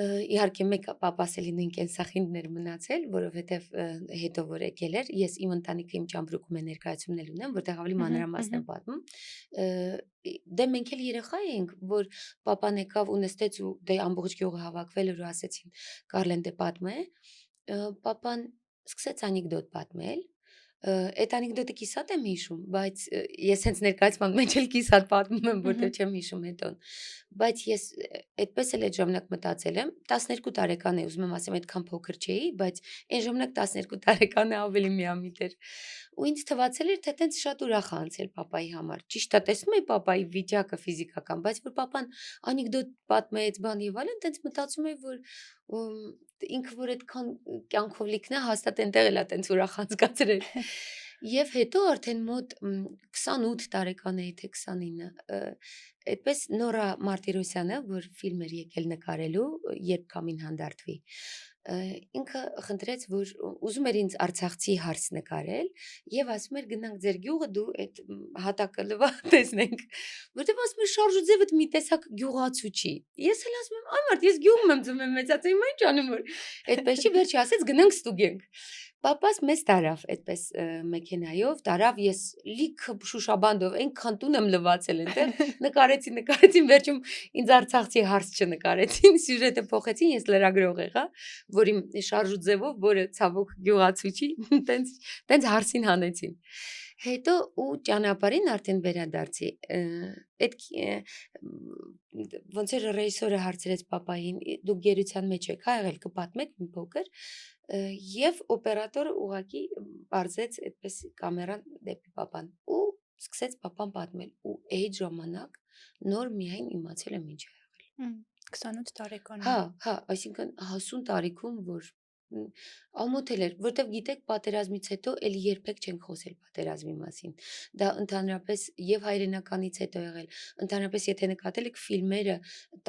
Իհարկե մեկ պապաս էլի նույն կենսախինդն էր մնացել, որովհետև հետո որ եկել էր, ես իմ ընտանիքը իմ ճամբրուկում է ներկայացումներ ունեմ, որտեղ ավելի մանրամասն եմ պատմում։ Դե մենք էլ երեխա էինք, որ պապան եկավ ու նստեց ու դե ամբողջ գյուղը հավաքվել էր ու ասեցին Կարլեն դե պատմե։ Պապան սկսեց անեկդոտ պատմել։ Այդ անեկդոտը կիսատ եմ հիշում, բայց ես հենց ներկայացման մեջ էլ կիսատ պատմում եմ, որտեղ չեմ հիշում հետոն։ Բայց ես այդպես էլ այդ ժամանակ մտածել եմ, 12 տարեկան է, ուզում եմ ասեմ, այդքան փոքր չէի, բայց այն ժամանակ 12 տարեկանը ավելի միամիտ էր։ Ու ինձ թվացել էր, թե տենց շատ ուրախ է անցել պապայի համար։ Ճիշտ է, տեսնում էի պապայի վիճակը ֆիզիկական, բայց որ պապան անեկդոտ պատմեց, բան եւ այլն, տենց մտածում էի, որ ինքը որ այդքան կյանքով լիքն է, հաստատ այնտեղ էլ է տենց ուրախ անցկացրել։ Եվ հետո արդեն մոտ 28 տարեկան էի, թե 29, այդպես Նորա Մարտիրոսյանը, որ ֆիլմ էր եկել նկարելու, երբ կամին հանդարտվի, ինքը խնդրեց, որ ուզում էր ինձ արցախցի հարս նկարել եւ ասում էր գնանք ձեր գյուղը դու այդ հատակը լվա տեսնենք, որտեւ ասում էր շարժուձևդ մի տեսակ գյուղացու չի։ Ես էլ ասում եմ, այ մարդ, ես գյուղում եմ ծնվել մեծացել, հիմա ինչ անեմ որ այդպես չի, վերջի ասեց գնանք ստուգենք։ Պապաս մեզ տարավ այդպես մեքենայով, տարավ, ես լիքը շուշաբանդով այնքան տուն եմ լվացել այնտեղ, նկարեցին, վերջում ինձ արցախցի հարց չնկարեցին, սյուժետը փոխեցին, ես լրագրող եղա, որ իմ շարժուձևով, որը ցավոք գյուղացու չի, տենց հարսին հանեցին։ Հետո ու ճանապարհին արդեն վերադարձի, այդ ոնց էր ռեժիսորը հարցրեց պապային, դուք գերության մեջ եք, հա եղել, կպատմեք մի փոքր, եւ օպերատորը ուղակի բարձեց այդպես կամերան դեպի պապան ու սկսեց պապան պատմել ու այդ ժամանակ նոր միայն իմացել եմ ինչ է եղել։ 28 տարեկան Հա, հա, այսինքն հասուն տարիքում, որ ամոթ էլ էր, որտեվ գիտեք, պատերազմից հետո էլ երբեք չենք խոսել պատերազմի մասին։ Դա ընդհանրապես եւ հայրենականից հետո եղել, ընդհանրապես եթե նկատել եք ֆիլմերը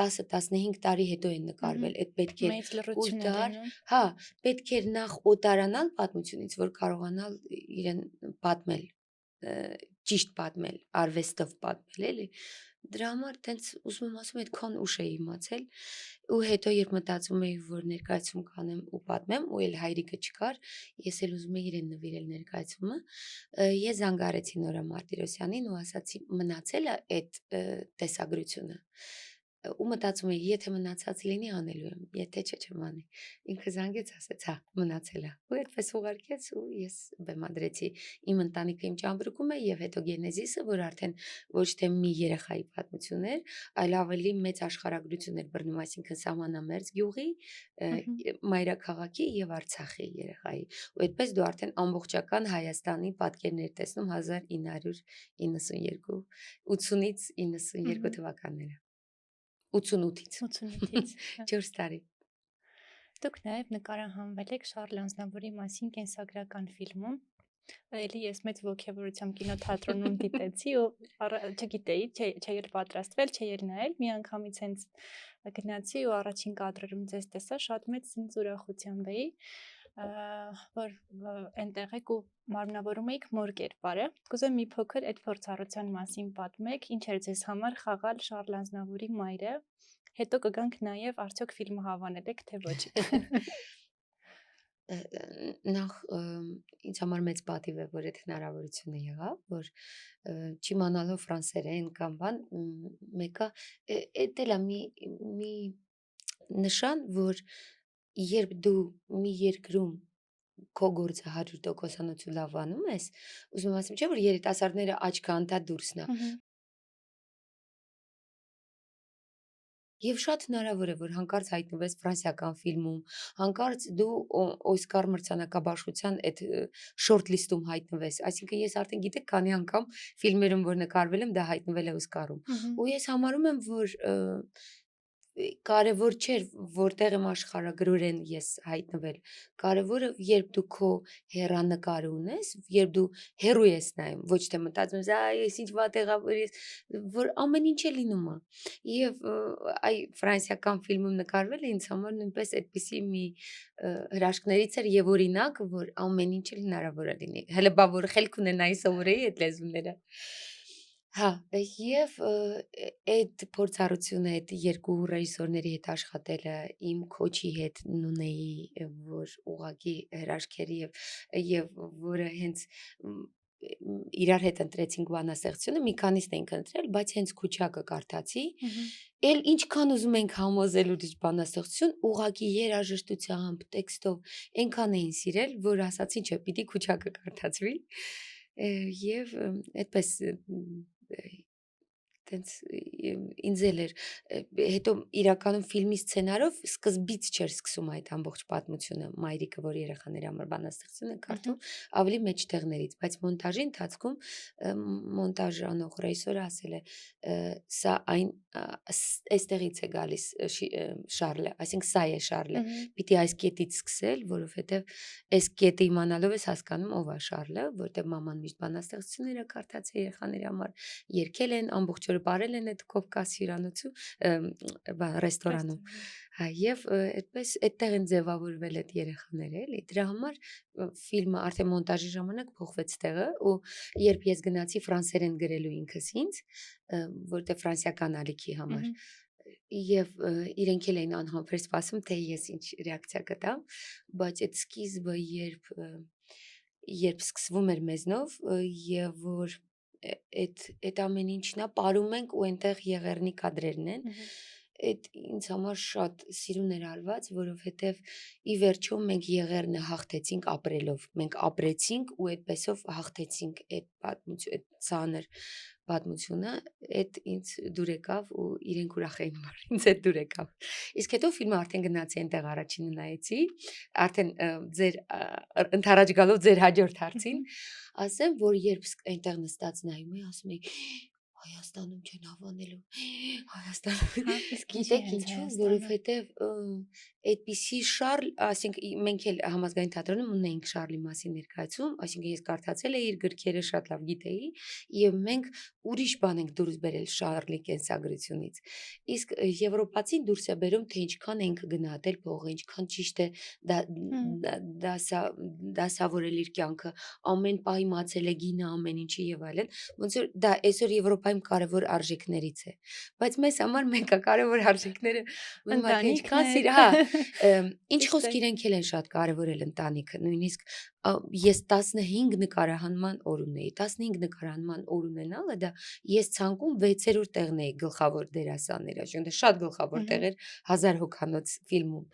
10-15 տարի հետո են նկարվել, այդ պետք է մեծ լռություն է ուտար, լինում։ հա, պետք էր նախ օտարանալ պատմությունից, որ կարողանալ իրեն պատմել, ճիշտ պատմել, արվեստով պատմել, էլի։ Դրա համար տենց ուզում եմ ասում այդքան ուշ էի իմացել ու հետո երբ մտածում էի որ ներկայացում կանեմ ու պատմեմ ու էլ հայրիկը չկար, ես էլ ուզում էի իրեն նվիրել ներկայացումը, ես զանգարեցի Նորա Մարտիրոսյանին ու ասացի մնացել է այդ տեսագրությունը ու մտածում էի եթե մնացած լինի անելու եմ, եթե չէ չեմ անի։ Ինքը զանգեց ասեց հա մնացել է ու այդպես ուղարկեց ու ես բեմադրեցի իմ ընտանիքը իմ ճամբրուկում է եւ հետո Գենեզիսը, որ արդեն ոչ թե մի երեխայի պատմություն էր, այլ ավելի մեծ աշխարհագրություն էր բռնում, այսինքն սահմանամերձ գյուղի, մայրաքաղաքի եւ Արցախի երեխայի։ Ու այդպես դու արդեն ամբողջական Հայաստանի պատկերներ տեսնում 1992, 80-ից 92 թվականները։ 88-ից 88-ից 4 տարի։ Դուք նաև նկարահանվել եք Շարլ Ազնավուրի մասին կենսագրական ֆիլմում։ Էլի ես մեծ ոգևորությամբ կինոթատրոնում դիտեցի ու չգիտեի, չէի պատրաստվել, չէի նայել, մի անգամից հենց գնացի ու առաջին կադրերում ձեզ տեսա, շատ մեծ ինձ ուրախությամբ էի, որ այնտեղ եք ու մարմնավորում էիք մոր կերպարը։ Կուզեմ մի փոքր այդ փորձառության մասին պատմեք, ինչ էր ձեզ համար խաղալ Շարլ Ազնավուրի մայրը, հետո կգանք նաև արդյոք ֆիլմը հավանել եք, թե ոչ։ Նախ ինձ համար մեծ պատիվ է, որ այդ հնարավորությունը եղավ, որ չիմանալով ֆրանսերեն կամ բան, մեկը էդ էլ է մի նշան, որ երբ դու մի երկրում քո գործը 100%-անոցու լավ անում ես, ուզում եմ ասեմ, չէ՞ որ երիտասարդները աչքը անդադ դուրսն է, Եվ շատ հնարավոր է, որ հանկարծ հայտնվես ֆրանսիական ֆիլմում, հանկարծ դու Օսկար մրցանակաբաշխության այդ շորթ լիստում հայտնվես, այսինքն ես արդեն գիտեք քանի անգամ ֆիլմերում որ նկարվել եմ, դա հայտնվել է Օսկարում։ Ու ես համարում եմ, որ կարևոր չէր որտեղ եմ աշխարհագրորեն ես հայտնվել։ Կարևորը երբ դու քո հեռանկարը ունես, երբ դու հեռու ես նայում, ոչ թե մտածում ես, ես ինչ վատ եղա, որ ամեն ինչ է լինում է։ Եվ այ ֆրանսիական ֆիլմում նկարվելը ինձ համար նույնպես այդպիսի մի հրաշքներից էր եւ օրինակ, որ ամեն ինչ հնարավոր է լինի։ Հələ բա որ խելք ունենայի սովորեի այդ լեզուները։ Հա, եւ այդ փորձառությունը, այդ երկու ռեժիսորների հետ աշխատելը, իմ քոչի հետ Նունեի, որ ուղակի հրաշքերի եւ որը հենց իրար հետ ընտրեցինք բանաստեղծությունը, մի քանիսն էինք ընտրել, բայց հենց Քուչակը կարդացի, էլ ինչքան ուզում ենք համոզել ուրիշ բանաստեղծություն, ուղակի երաժշտությամբ, տեքստով այնքան էին սիրել, որ ասացին, չէ, պիտի Քուչակը կարդացվի, եւ այդպես տենց ինձ էլ էր հետո իրականում ֆիլմի սցենարով սկզբից չէր սկսում այդ ամբողջ պատմությունը մայրիկը, որ երեխաների համար բանաստեղծություն է կարդում, ավելի մեջտեղներից, բայց մոնտաժի ընթացքում մոնտաժ անող ռեժիսորը ասել է սա այն այստեղից է գալիս Շարլը, այսինքն սա է Շարլը, պիտի այս կետից սկսել, որովհետև այս կետը իմանալով ես հասկանում ով է Շարլը, որտեղ մաման միշտ բանաստեղծություններ է կարդացել երեխաների համար, երգել են, ամբողջ օրը բարել են այդ Կովկաս հյուրանոցու ռեստորանում։ Հա, եւ այդպես այդտեղ են ձևավորվել այդ երեխաները, էլի։ Դրա համար ֆիլմը արդեն մոնտաժի ժամանակ փոխվեց տեղը ու երբ ես գնացի ֆրանսերեն գրելու ինքս ինձ, որտեղ ֆրանսիական ալիքի համար եւ իրենք էլ էին անհամբեր սպասում թե ես ինչ ռեակցիա կտամ, բայց այդ սկիզբը երբ սկսվում էր մեզնով եւ որ այդ ամեն ինչն է ապարում ենք ու այնտեղ եղեռնի կադրերն են, այդ ինձ համար շատ սիրուն էր արված, որովհետև ի վերջո մենք եղեռնը հաղթեցինք ապրելով, մենք ապրեցինք ու այդպեսով հաղթեցինք այդ պատմություն, այդ ցաներ պատմությունը, այդ ինձ դուր եկավ ու իրենք ուրախ էին, որ ինձ այդ դուր եկավ։ Իսկ հետո ֆիլմը արդեն գնացի այնտեղ առաջինը նայեցի, արդեն ձեր ընթരാճ գալով ձեր հաջորդ հարցին, ասեմ, որ երբ այնտեղ նստած նայում եմ, ասում եմ Հայաստանում չեն հավանելու, Հայաստանում, գիտեք ինչու, որովհետև այդպիսի Շարլ, այսինքն մենք էլ համազգային թատրոնում ունեինք Շարլի մասին ներկայացում, այսինքն ես կարդացել էի իր գրքերը շատ լավ գիտեի, եւ մենք ուրիշ բան ենք դուրս բերել Շարլի կենսագրությունից, իսկ եվրոպացին դուրս է բերում, թե ինչքան ենք գնահատել փողը, ինչքան ճիշտ է դասավորել իր կյանքը, ամեն պահ իմացել է գինը, ամեն ինչի եւ այլն, ոնց որ դա այսօր Եվրոպայում կարևոր արժեքներից է, բայց մեզ համար մեկակարևոր արժեքները ինչքան սիր, հա, ինչ խոսք իրենք էլ են շատ կարևորել ընտանիքը, նույնիսկ ես 15 նկարահանման օր ունեի, 15 նկարահանման օր ունենալը դա ես ցանկում 6-րդ տեղն էի գլխավոր դերասաններ, այսինքն շատ գլխավոր տեղեր 1000 հոգանոց ֆիլմում,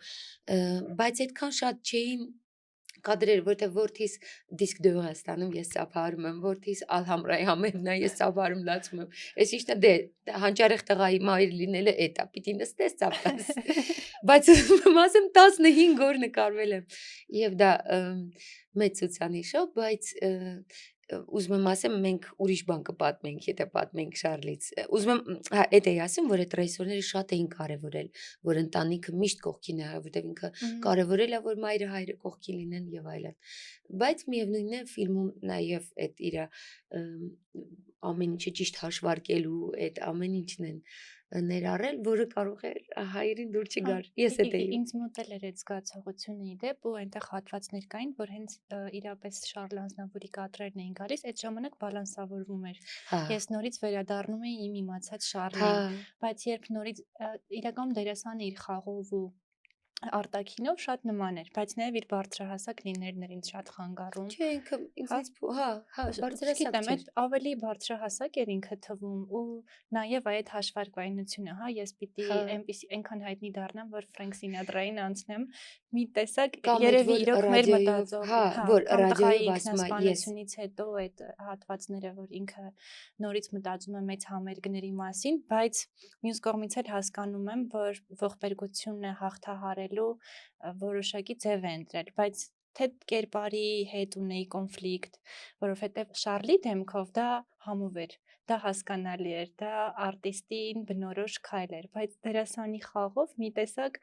բայց այդքան շատ չէին կադրեր, որտեղ որդիս դիսկ դյուր է ստանում, ես ծափարում եմ, որդիս Ալհամրայի համերն է, ես ծափարում լացում եմ, ես ինչն է դե հանճարեղ տղայի մայր լինելը էտա, պիտի նստես ծափտաս, բայց ասեմ 15 օր նկարվել եմ, եւ դա մեծ ցուցանիշ է, բայց ուզում եմ ասեմ մենք ուրիշ բան կպատմենք, եթե պատմենք Շարլից, ուզում եմ, հա, այդ էի ասում, որ այդ ռեժիսորները շատ էին կարևորել, որ ընտանիքը միշտ կողքին է, որովհետև ինքը կարևորել է, որ մայրը հայրը կողքին լինեն եւ այլն, բայց միևնույնն է ֆիլմում նաեւ այդ իր ամեն ինչը ճիշտ հաշվարկելու, այդ ամեն ինչն են ներառել, որը կարող է հայրին դուր չգար։ Ես էդ էի։ Ինձ մոտ էլ էր այդ զգացողությունը իդեպ ու այնտեղ հատվածներ կային, որ հենց իրապես Շարլ Ազնավուրի կադրերն էին գալիս, այդ ժամանակ բալանսավորվում էր։ Ես նորից վերադառնում էի իմ իմացած Շարլին, բայց երբ նորից իրական դերասանը իր խաղով ու արտաքինով շատ նման էր, բայց նաև իր բարձրահասակ լիներն էր ինձ շատ խանգարում։ Չէ, ինքը ինձնից բարձրահասակ չէր, ավելի բարձրահասակ էր ինքը թվում ու նաև այդ հաշվարկայնությունը, հա, ես պիտի այնքան հայտնի դառնամ, որ Ֆրենկ Սինատրային անցնեմ, մի տեսակ Կամ այդ երևի որ իրոք մեր ռադիոյով, մտածող, հա, հա, որ կամ տղայի ռադիոյով ասում է ես ինքնասպանությունից հետո այդ հատվածները, որ ինքը նորից մտածում է մեծ համերգների մասին, բայց մյուս կողմից էլ հասկանում եմ, որ ողբերգությունն է հաղթահարելու որոշակի ձև է ընտրել, բայց թե կերպարի հետ ունեի կոնֆլիկտ, որովհետև Շարլի դեմքով դա համով էր, դա հասկանալի էր, դա արտիստին բնորոշ քայլ էր, բայց դերասանի խաղով մի տեսակ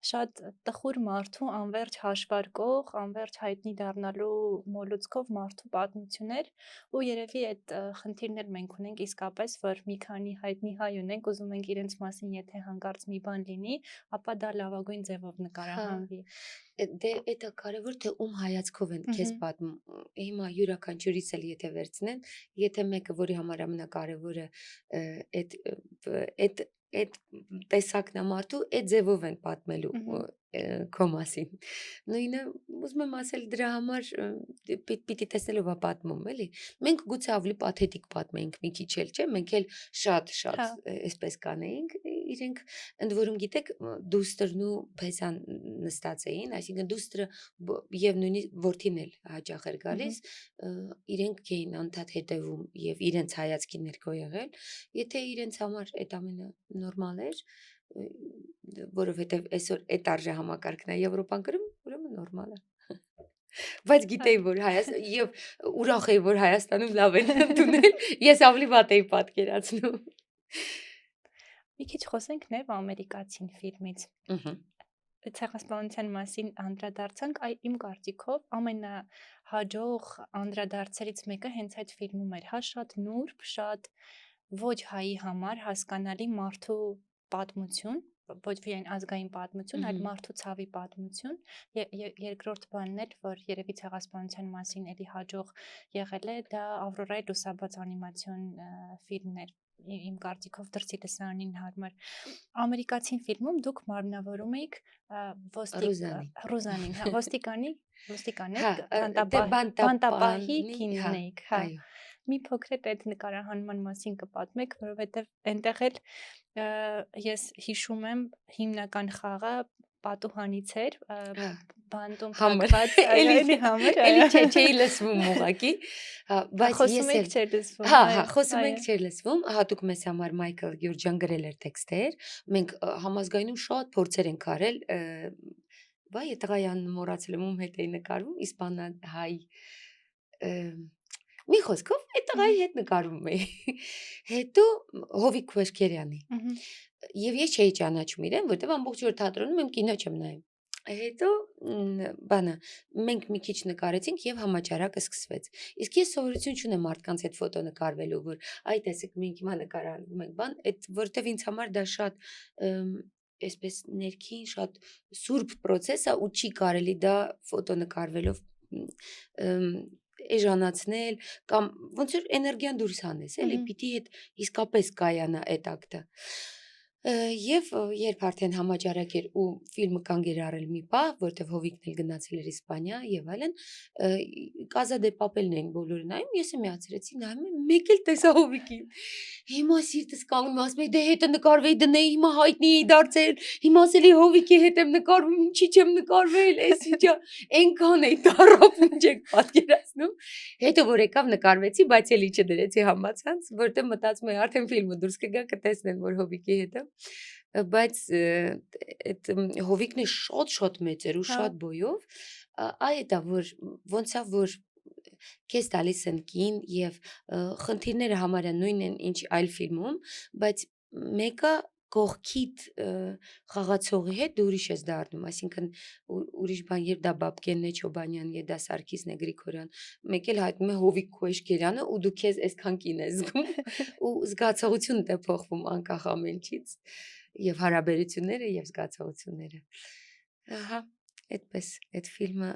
շատ տխուր մարդու անverջ հաշվարկող, անverջ հայտնի դառնալու մոլուցքով մարդու պատմություն էր ու երևի այդ խնդիրն էլ մենք ունենք իսկապես, որ մի քանի հայտնի հայ ունենք, ուզում ենք իրենց մասին եթե հանկարծ մի բան լինի, ապա դա լավագույն ձևով Հա, նկարահանվի։ դե էտա կարևոր թե ում հայացքով են քեզ պատմում։ Հիմա յուրաքանչյուրից էլ եթե վերցնեն, եթե մեկը, որի համար ամենակարևորը այդ այդ տեսակն է մարդու, այդ ձևով են պատմելու քո մասին։ Նույնը ուզում եմ ասել դրա համար պիտի տեսնելով է պատմում, էլի։ Մենք գուցե ավելի պաթետիկ պատմեինք մի քիչ էլ, չէ՞, մենք էլ շատ Հա, այսպես կանեինք, իրենք ընդ որում գիտեք դուստրն ու փեսան նստած էին, այսինքն դուստրը եւ նույնիսկ որդին էլ հաճախ էր գալիս, իրենք էին անդադ հետևում եւ իրենց հայացքի ներքո եղել, եթե իրենց համար այդ ամենը նորմալ էր, որովհետեւ այսօր այդ արժե համակարգն է Եվրոպան գրում, ուրեմն նորմալ է։ Բայց գիտեի, որ եւ ուրախ էի, որ Հայաստանում լավ են ընդունել, ես ավելի վատ էի պատկերացնում։ մի քիչ խոսենք նաև ամերիկացին ֆիլմից։ Ցեղասպանության մասին անդրադարձանք, իմ կարծիքով ամենահաջող անդրադարձերից մեկը հենց այդ ֆիլմում էր, հա, շատ նուրբ, շատ ոչ հայի համար հասկանալի մարդու պատմություն, ոչ միայն ազգային պատմություն, այլ մարդու ցավի պատմություն։ Երկրորդ բանն էլ, որ երևի ցեղասպանության մասին էլի հաջող եղել է, դա Ավրորայի լուսաբաց անիմացիոն ֆիլմն էր, իմ կարծիքով դրսի լսարանին հարմար։ Ամերիկացին ֆիլմում դուք մարմնավորում եք Ռուզանին, հա, ոստիկան եք, բանտապահի կինն եք, հա։ Մի փոքր այդ նկարահանման մասին կպատմեք, որովհետև այնտեղ էլ ես հիշում եմ հիմնական խաղը պատուհանից էր, բանտում փակված, էլի համր, էլի չէի լսվում ուղակի, բայց խոսում եք չէր լսվում, հա, խոսում ենք չէր լսվում, հատուկ մեզ համար Մայքլ Գյուրջյան գրել էր տեքստեր, մենք համազգայնում շատ փորձեր ենք արել, վայ, այդ տղայի անունը մոռացել եմ, ում հետ էի նկարվում, իսպանահայ մի խոսքով այդ տղայի հետ նկարվում էի։ Հետո Հովիկ Քուեշկերյանի։ Եվ ես չէի ճանաչում իրեն, որտեվ ամբողջ օր թատրոնում եմ կինո չեմ նայում։ Հետո բանը մենք մի քիչ նկարեցինք եւ համաճարակը սկսվեց։ Իսկ ես սովորություն չունեմ մարդկանց հետ ֆոտո նկարվելու, որ այ տեսեք մենք հիմա նկարահանվում ենք, բան, այդ որտեվ ինձ համար դա շատ այսպես ներքին շատ սուրբ process է ու չի կարելի դա ֆոտո նկարվելով էժանացնել կամ ոնց որ էներգիան դուրս հանես, էլի պիտի այդ իսկապես կայանա այդ ակտը։ Եվ երբ արդեն համաճարակ էր ու ֆիլմը կանգ էր առել մի պահ, որտեվ Հովիկն էլ գնացել էր Իսպանիա եւ այլն, Կազա դե Պապելն էին բոլորը նայում, ես եմ միացրեցի, նայում եմ, մեկ էլ տեսա Հովիկին։ Հիմա սիրտս կանգնում է, ասում եմ, դե հետը նկարվեի դնեի, հիմա հայտնի էի դարձել, հիմա ասելի Հովիկի հետ եմ նկարվում, ինչի չեմ նկարվել, էս ինչա, այնքան էի տառապում, չեք պատկերացնում։ Հետո որ եկավ նկարվեցի, բայց էլի չդրեցի համացանց, որտեղ մտածում էի արդեն ֆիլմը դուրս կգա կտեսնեն, որ Հովիկի հետ է, բայց այդ Հովիկն է շատ մեծ էր ու շատ բոյով, այ դա որ ոնց է որ քեզ տալիս են կին եւ խնդիրները համարյա նույնն են ինչ այլ ֆիլմում, բայց մեկը կողքիդ խաղացողի հետ դու ուրիշ ես դառնում, այսինքն ուրիշ բան, երբ դա Բաբկենն է Չոբանյան, եւ դա Սարգիսն է Գրիգորյան, մեկ էլ հայտնում է Հովիկ Քուեշկերյանը ու դու քեզ այսքան կին ես զգում ու զգացողությունդ է փոխվում անկախ ամեն ինչից եւ հարաբերությունները եւ զգացողությունները։ Ահա այդպես այդ ֆիլմը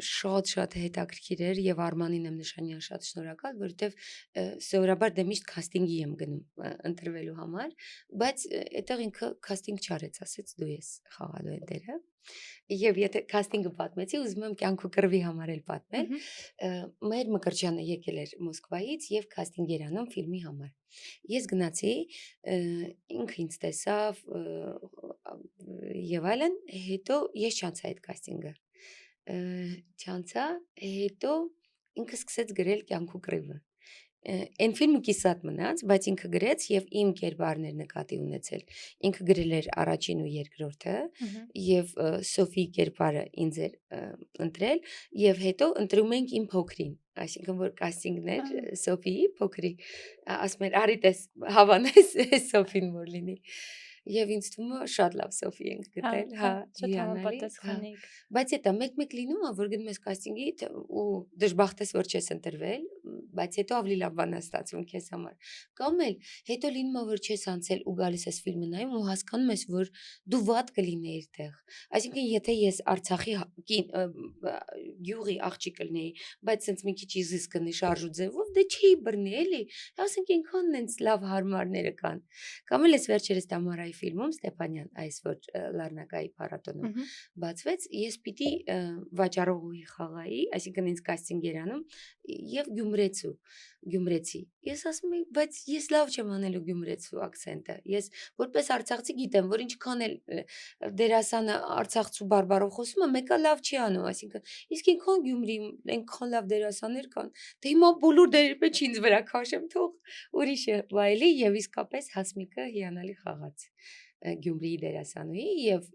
շատ հետաքրքիր էր եւ Արմանին եմ նշանյան շատ շնորհակալ, որովհետեւ սովորաբար դե միշտ քաստինգի եմ գնում ընտրվելու համար, բայց այդտեղ ինքը քաստինգ չարեց, ասեց դու ես խաղալու այդ դերը։ Եվ եթե քաստինգը պատմեցի, ուզում եմ կյանքու կռվի համար էլ պատմել։ Մեր Մկրտչյանը եկել էր Մոսկվայից եւ քաստինգ էր անում ֆիլմի համար։ Ես գնացի, ինքը ինձ տեսավ եւ այլն, հետո ես չանցա այդ կաստինգը։ Չանցա, հետո ինքը սկսեց գրել կյանքու կռիվը։ Այն ֆիլմը կիսատ մնաց, բայց ինքը գրեց եւ իմ կերպարներ նկատի ունեցել։ Ինքը գրել էր առաջին ու երկրորդը եւ Սոֆիի կերպարը ինձ էր ընտրել եւ հետո ընտրում ենք իմ փոքրին, այսինքն որ կաստինգն էր Սոֆիի փոքրի, ասում էր արի տես հավանես Սոֆին որ լինի։ Եվ ինձ թվում է շատ լավ Սոֆի ենք գտել, հա, շատ հիանալի, հա։ համապատասխանիկ։ Բայց հետո մեկ-մեկ լինում է, որ գնում ես կաստինգի ու դժբախտ ես, որ չես ընտրվել, բայց հետո ավելի լավ բան է ստացվում քեզ համար։ Կամ էլ հետո լինում է, որ չես անցել ու գալիս ես ֆիլմը նայում ու հասկանում ես, որ դու վատ կլինեիր տեղ։ Այսինքն, եթե ես Արցախի գյուղի աղջիկ կլինեի, բայց սենց մի քիչ իզիս կնի շարժու ձևով, դե չի բռնի էլի։ Ասենք ինքան նենց լավ հարմարները կան։ Կամ էլ ես վերջերս Տամարայի ֆիլմում Ստեփանյան, այս որ Լեռնակայի փառատոնում բացվեց, ես պիտի վաճառողուհի խաղայի, այսինքն ինձ կաստինգ էր անում եւ գյումրեցի։ Ես ասում եի, բայց ես լավ չեմ անելու գյումրեցու ակցենտը։ Ես որպես արցախցի գիտեմ, որ ինչքան էլ դերասանը արցախցու բարբարով խոսում է, մեկը լավ չի անում, այսինքն իսկ ինքան Գյումրի այնքան լավ դերասաններ կան, դե հիմա բոլոր դերերը պետք չի ինձ վրա քաշեմ, թող ուրիշը վայելի եւ իսկապես Հասմիկը հիանալի խաղաց Գյումրիի դերասանուհի եւ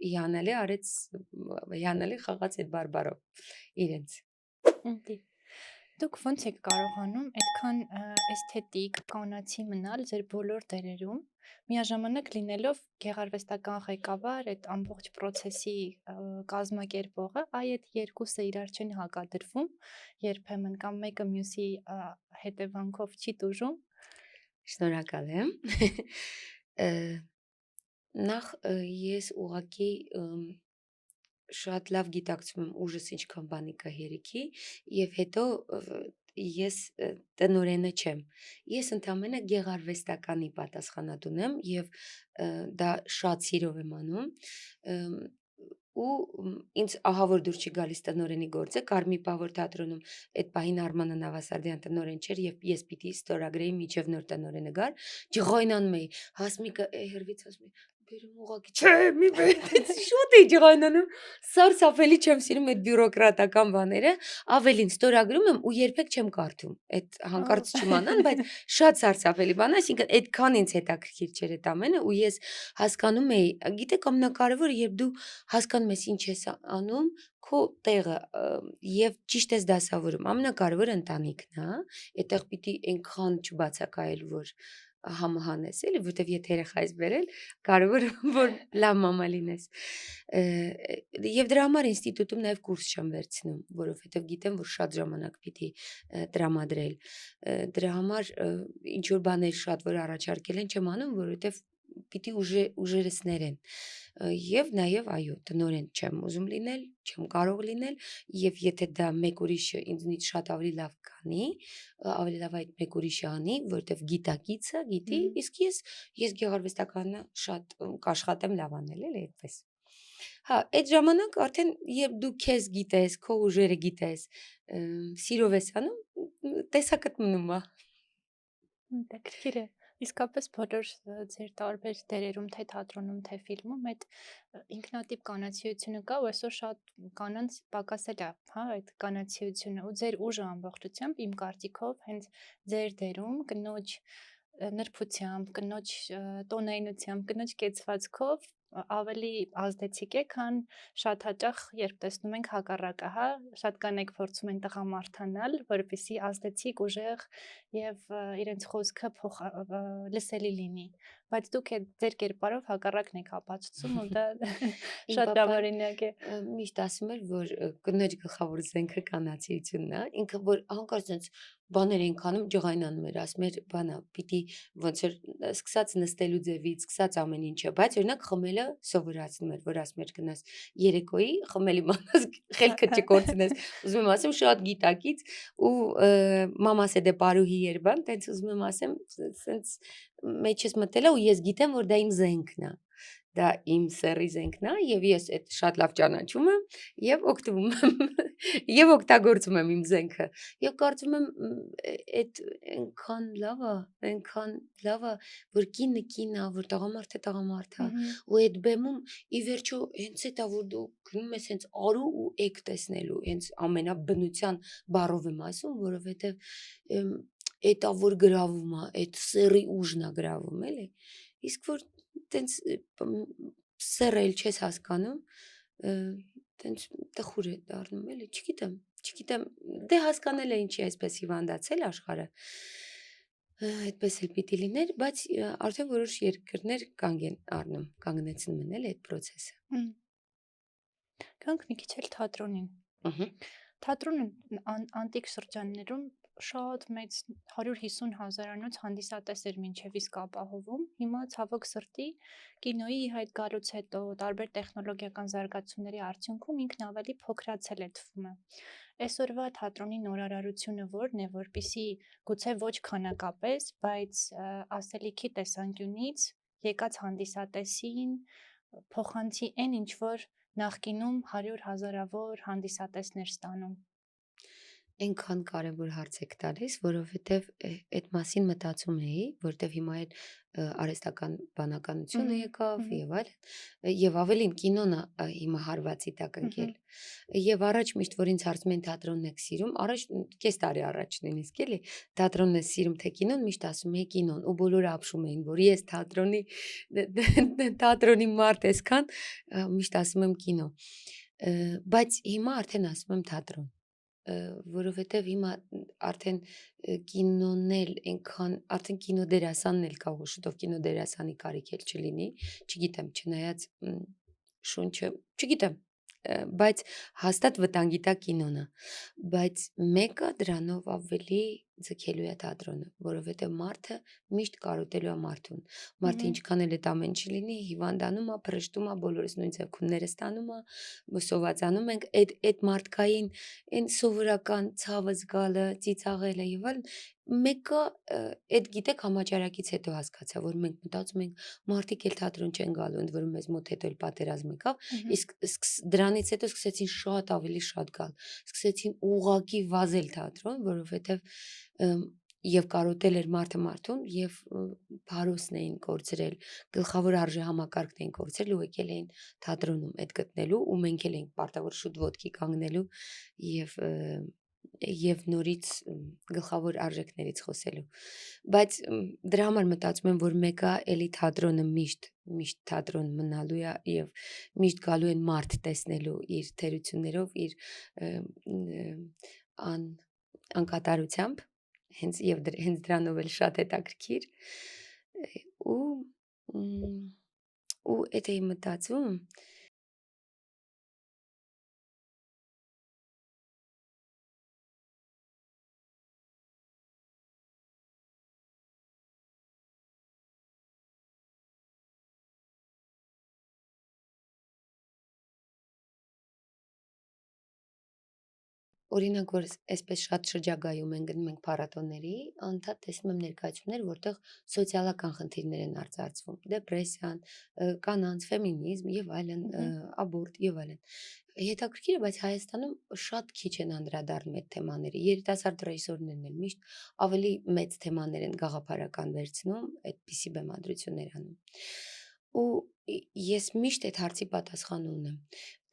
հիանալի խաղաց այդ բարբարով իրենց։ Դուք ոնց եք կարողանում այդքան էսթետիկ, կանացի մնալ ձեր բոլոր դերերում, միաժամանակ լինելով գեղարվեստական ղեկավար, այդ ամբողջ process-ի կազմակերպողը, այդ երկուսը իրար չեն հակադրվում երբեմն կամ մեկը մյուսի հետևանքով չի տուժում։ Շնորհակալ եմ։ Նախ ես ուղղակի շատ լավ գիտակցում եմ ուժս ինչքան բանի կա հերիքի եւ հետո ես տնորենը չեմ։ Ես ընդամենը գեղարվեստականի պատասխանատուն եմ եւ դա շատ սիրով եմ անում ու ինձ ահա որ դուր չի գալիս տնորենի գործը Կարմի Պավոր թատրոնում այդ պահին Արմանը Նավասարդյան տնորեն չէր եւ ես պիտի ստորագրեի միջև նոր տնորենը գար ջղայնանում էի Հասմիկը հերվից ասում է բերում ուղակի չէ մի բեր շուտ էի ջղայնանում սարսափելի չեմ սիրում այդ բյուրոկրատական բաները ավելին ստորագրում եմ ու երբեք չեմ կարդում այդ հանկարծ չիմանան բայց շատ սարսափելի բան է այսինքն այդքան ինձ հետաքրքիր չէր այդ ամենը ու ես հասկանում էի գիտեք ամենակարևորը երբ դու հասկանում ես ինչ ես անում քո տեղը եւ ճիշտ ես դասավորում ամենակարևորը ընտանիքն է այդտեղ պիտի այնքան չբացակայել որ համահանես էլի որտեվ եթե երեխա ես բերել կարևոր որ լավ մամա լինես եւ դրա համար ինստիտուտում նաեւ կուրս չեմ վերցնում որովհետեւ գիտեմ որ շատ ժամանակ պիտի տրամադրել դրա համար ինչ որ բաներ շատ որ առաջարկել են չեմ անում որովհետեւ պիտի ուժերս ներեն եւ նաեւ այո տնորեն չեմ ուզում լինել չեմ կարող լինել եւ եթե դա մեկ ուրիշը ինձնից շատ ավելի լավ կանի ավելի լավ այդ մեկ ուրիշը անի որովհետեւ գիտակիցը գիտի իսկ ես գեղարվեստականը շատ կաշխատեմ լավ անել էլի այդպես հա այդ ժամանակ արդեն երբ դու քեզ գիտես քո ուժերը գիտես սիրով ես անում տեսակդ մնում է Հետաքրքիր է իսկապես բոլոր ձեր տարբեր դերերում թե թատրոնում թե ֆիլմում այդ ինքնատիպ կանացիությունը կա ու այսօր շատ կանանց պակասել է հա այդ կանացիությունը ու ձեր ուժը ամբողջությամբ իմ կարծիքով հենց ձեր դերում կնոջ նրբությամբ կնոջ տոնայնությամբ կնոջ կեցվածքով ավելի ազդեցիկ է, քան շատ հաճախ երբ տեսնում ենք հակառակը, հա, շատ կանայք փորձում են տղամարդանալ, որպեսզի ազդեցիկ, ուժեղ եւ իրենց խոսքը լսելի լինի, բայց դուք ձեր կերպարով հակառակն եք ապացուցում ու դա շատ լավարինակ է։ Միշտ ասում էր, որ կնոջ գլխավոր զենքը կանացիությունն է, ինքը որ հանկարծ այնց բաներ ենք անում, ջղայնանում էր, ասում էր, բանա, պիտի ոնց որ սկսած նստելու ձևից, սկսած ամեն ինչը, բայց օրինակ խմելը սովորացնում էր, որ ասում էր գնաս երեկոյի խմելի մանաս խելքը չկորցնես, ուզում եմ ասեմ շատ գիտակից ու մամաս է դե բարուհի էր բան, տենց ուզում եմ ասեմ, սենց մեջս մտել է ու ես գիտեմ, որ դա իմ զենքն է, դա իմ սեռի զենքն է եւ ես այդ շատ լավ ճանաչում եմ եւ օգտվում եմ Եվ օգտագործում եմ իմ զենքը։ Եվ կարծում եմ այդ այնքան լավ է, որ կինը կին է, որ տղամարդը տղամարդ է, ու այդ բեմում ի վերջո հենց էդ է, որ դու գնում ես հենց արու ու էգ տեսնելու, հենց ամենաբնության բառով եմ ասում, որովհետև էդ է, որ գրավում է, այդ սեռի ուժն է գրավում, էլի։ Իսկ որ տենց սեռը էլ չես հասկանում, տենց տխուր է դառնում, էլի, չգիտեմ, դե հասկանել է ինչի այսպես հիվանդացել աշխարհը, այդպես էլ պիտի լիներ, բայց արդեն որոշ երկրներ կանգ են առնում, կանգնեցնում են էլ այդ process-ը։ Գանք մի քիչ էլ թատրոնին։ Թատրոնը անտիկ շրջաններում շատ մեծ 150,000-անոց հանդիսատես էր մինչև իսկ ապահովում։ Հիմա ցավոք սրտի կինոյի հայտ գալուց հետո տարբեր տեխնոլոգիական զարգացումների արդյունքում ինքն ավելի փոքրացել է թվում է։ Այսօրվա թատրոնի նորարարությունը որն է, որպիսի գուցե ոչ քանակապես, բայց ասելիքի տեսանկյունից եկած հանդիսատեսին փոխանցի այն ինչ որ նախկինում 100,000-ավոր հանդիսատեսներ ստանում։ Այնքան կարևոր հարց եք տալիս, որովհետև այդ մասին մտածում էի, որտեվ հիմա էլ արհեստական բանականությունը եկավ եւ այլն, եւ ավելին կինոն է հիմա հարվածի տակ ընկել։ Եվ առաջ միշտ որ ինձ հարցում են թատրոնն եք սիրում, առաջ կես տարի առաջ նույնիսկ էլի, թատրոնն է սիրում թե կինոն, միշտ ասում էի կինոն, ու բոլորը ապշում էին, որ ես թատրոնի մարդ այսքան, միշտ ասում եմ կինո։ Բայց հիմա արդեն ասում եմ թատրոն, որովհետև հիմա արդեն կինոն էլ այնքան, արդեն կինոդերասանն էլ կա, ու շուտով կինոդերասանի կարիք էլ չլինի, չգիտեմ, չնայած շունչը, չգիտեմ, բայց հաստատ վտանգի տակ կինոն է, բայց մեկը դրանով ավելի ձգելու է թատրոնը, որովհետև մարդը միշտ կարոտելու է մարդուն, մարդը ինչքան էլ այդ ամեն չլինի, հիվանդանում է, փրշտում է, բոլորս նույն ձգումները ստանում է, սովածանում ենք, այդ մարդկային այն սովորական ցավը զգալը, ծիծաղելը եւ այլն, մեկը այդ գիտեք համաճարակից հետո հասկացա, որ մենք մտածում ենք մարդիկ էլ թատրոն չեն գալու, ընդ որում մեզ մոտ հետո էլ պատերազմ եկավ, իսկ դրանից հետո սկսեցին շատ ավելի շատ գալ, սկսեցին ուղակի վազել թատրոն, որովհետև եւ կարոտել էր մարդը մարդուն եւ փարոսն էին կորցրել, գլխավոր արժեհամակարգն էին կորցրել ու եկել էին թատրոնում այդ գտնելու ու մենք էլ էինք պարտավոր շուտ ոտքի կանգնելու եւ նորից գլխավոր արժեքներից խոսելու, բայց դրա համար մտածում եմ, որ մեկը էլի թատրոնը միշտ թատրոն մնալու է եւ միշտ գալու են մարդ տեսնելու իր թերություններով, իր անկատարությամբ, հենց դրանով էլ շատ հետաքրքիր ու էդ էի մտածում օրինակ, որ այսպես շատ շրջագայում են գնում ենք փառատոների, անդադ տեսնում եմ ներկայացումներ, որտեղ սոցիալական խնդիրներ են արծարծվում, դեպրեսիան, կանանց, ֆեմինիզմ եւ այլն, աբորտ եւ այլն։ Հետաքրքիր է, բայց Հայաստանում շատ քիչ են անդրադառնում այդ թեմաների։ Երիտասարդ ռեժիսորներն են միշտ ավելի մեծ թեմաներ են գաղափարական վերցնում, այդպիսի բեմադրություններ անում։ Ու ես միշտ այդ հարցի պատասխանը ունեմ։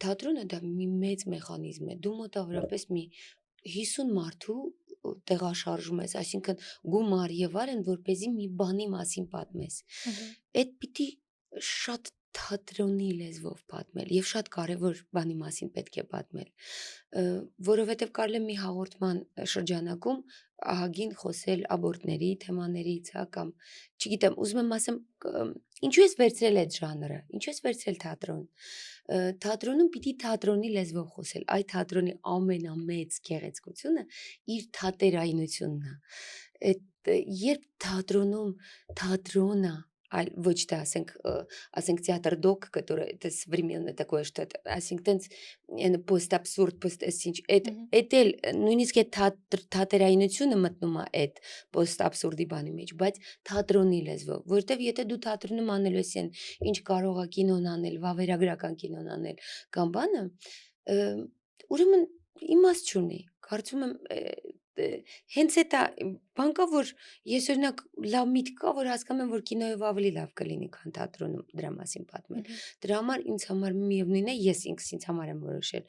Թատրոնը դա մի մեծ մեխանիզմ է։ Դու մոտավորապես մի 50 մարդու տեղաշարժում ես, այսինքն գումար եւ այլն, որպեսզի մի բանի մասին պատմես։ Այդ պիտի շատ թատրոնի լեզվով պատմել եւ շատ կարեւոր բանի մասին պետք է պատմել, որովհետեւ կարելի է մի հաղորդման շրջանակում ահագին խոսել աբորտների թեմաներից, հա, կամ չգիտեմ, ուզում եմ ասեմ, ինչու ես վերցրել այդ ժանրը, ինչու ես վերցրել թատրոն։ Թատրոնում պիտի թատրոնի լեզվով խոսել, այդ թատրոնի ամենամեծ գեղեցկությունը իր թատերայնությունն է։ Այդ երբ թատրոնում թատրոնը, այլ ոչ թե ասենք театр док, который это современное такое что-то, ասենք տենց post-absurd, post-ինչ, այդ էլ նույնիսկ այդ թատերայնությունը մտնում է այդ post-absurd-ի բանի մեջ, բայց թատրոնի լեզվով, որտեվ եթե դու թատրոնում անելու ես այն, ինչ կարող է կինոն անել, վավերագրական կինոն անել կամ բանը, ուրեմն իմաստ չունի։ Կարծում եմ հենց էտա բան կա, որ ես օրինակ լավ միտք կա, որ հասկանում եմ, որ կինոյով ավելի լավ կլինի, քան թատրոնում դրա մասին պատմել։ Դրա համար ինձ համար միևնույն է, ես ինքս ինձ համար եմ որոշել,